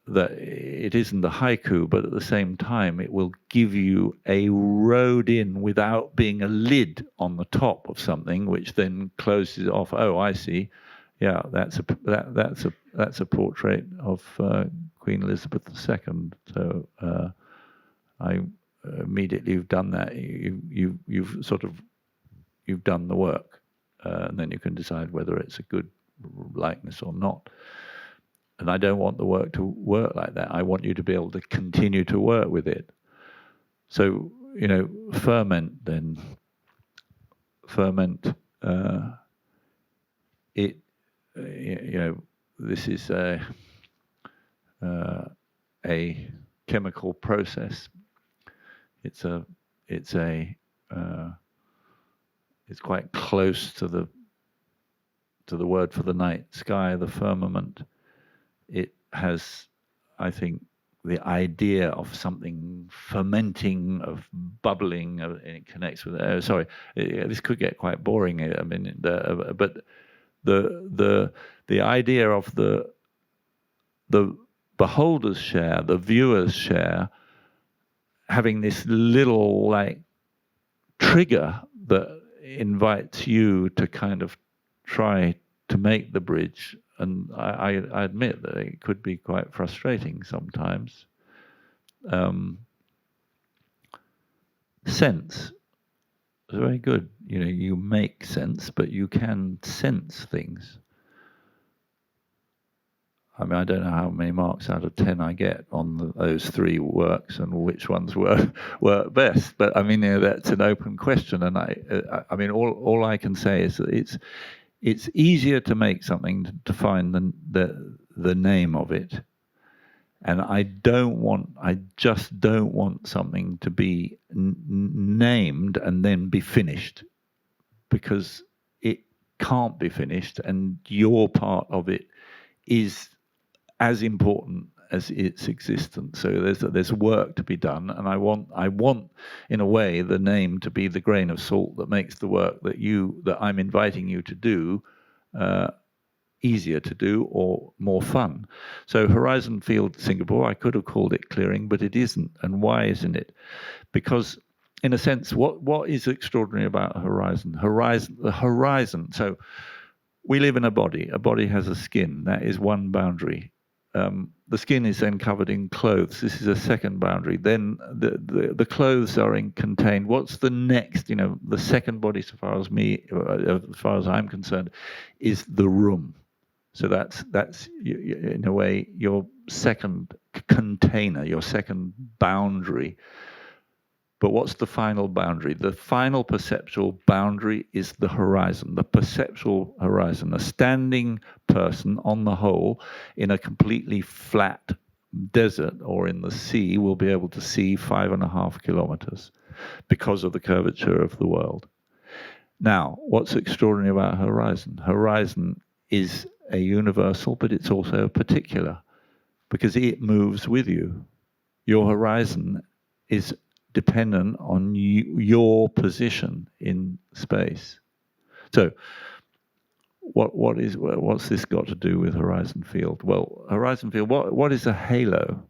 that it isn't a haiku, but at the same time, it will give you a road in without being a lid on the top of something, which then closes it off. Oh, I see. Yeah, that's a portrait of Queen Elizabeth II. So I immediately you've done that. You've done the work, and then you can decide whether it's a good likeness or not. And I don't want the work to work like that. I want you to be able to continue to work with it. So, you know, ferment, this is a chemical process. It's quite close to the word for the night sky, the firmament. It has, I think, the idea of something fermenting, of bubbling, and it connects with. This could get quite boring. I mean, but the idea of the beholder's share, the viewer's share, having this little like trigger that invites you to kind of try to make the bridge. And I admit that it could be quite frustrating sometimes. Sense is very good. You know, you make sense, but you can sense things. I mean, I don't know how many marks out of 10 I get on those three works and which ones work best. But I mean, you know, that's an open question. And I mean, all I can say is that it's easier to make something to find the name of it. And I just don't want something to be named and then be finished, because it can't be finished, and your part of it is as important as its existence. So there's work to be done, and I want in a way the name to be the grain of salt that makes the work that I'm inviting you to do easier to do or more fun. So Horizon Field Singapore, I could have called it Clearing, but it isn't. And why isn't it? Because in a sense, what is extraordinary about the horizon. So we live in a body. A body has a skin. That is one boundary. the skin is then covered in clothes. This is a second boundary. Then the clothes are contained. What's the next? The second body, as far as I'm concerned, is the room. So that's in a way your second container, your second boundary. But what's the final boundary? The final perceptual boundary is the horizon, the perceptual horizon. A standing person on the whole in a completely flat desert or in the sea will be able to see 5.5 kilometers because of the curvature of the world. Now, what's extraordinary about horizon? Horizon is a universal, but it's also a particular because it moves with you. Your horizon is dependent on your position in space. So, what's this got to do with horizon field? Well, horizon field. What is a halo?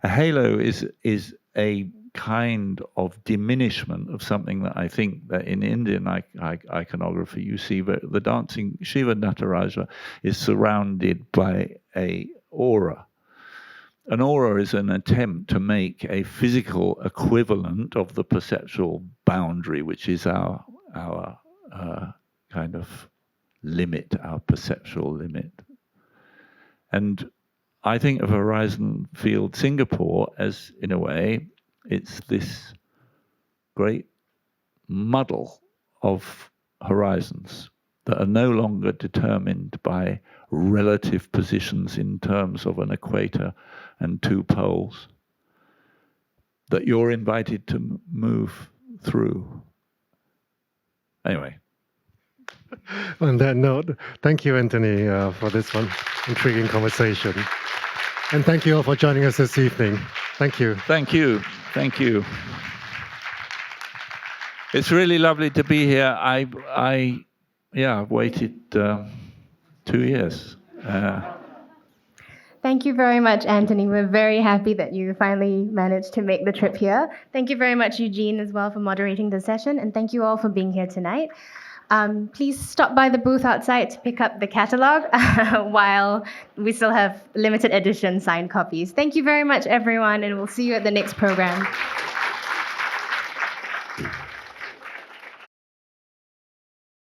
A halo is a kind of diminishment of something that I think that in Indian iconography you see, but the dancing Shiva Nataraja is surrounded by a aura. An aura is an attempt to make a physical equivalent of the perceptual boundary, which is our kind of limit, our perceptual limit. And I think of Horizon Field Singapore as, in a way, it's this great muddle of horizons that are no longer determined by relative positions in terms of an equator and two poles, that you're invited to move through. Anyway.
On that note, thank you, Antony, for this one intriguing conversation. And thank you all for joining us this evening. Thank you.
Thank you. Thank you. It's really lovely to be here. I've waited 2 years.
Thank you very much, Antony. We're very happy that you finally managed to make the trip here. Thank you very much, Eugene, as well, for moderating the session. And thank you all for being here tonight. Please stop by the booth outside to pick up the catalog while we still have limited edition signed copies. Thank you very much, everyone, and we'll see you at the next program.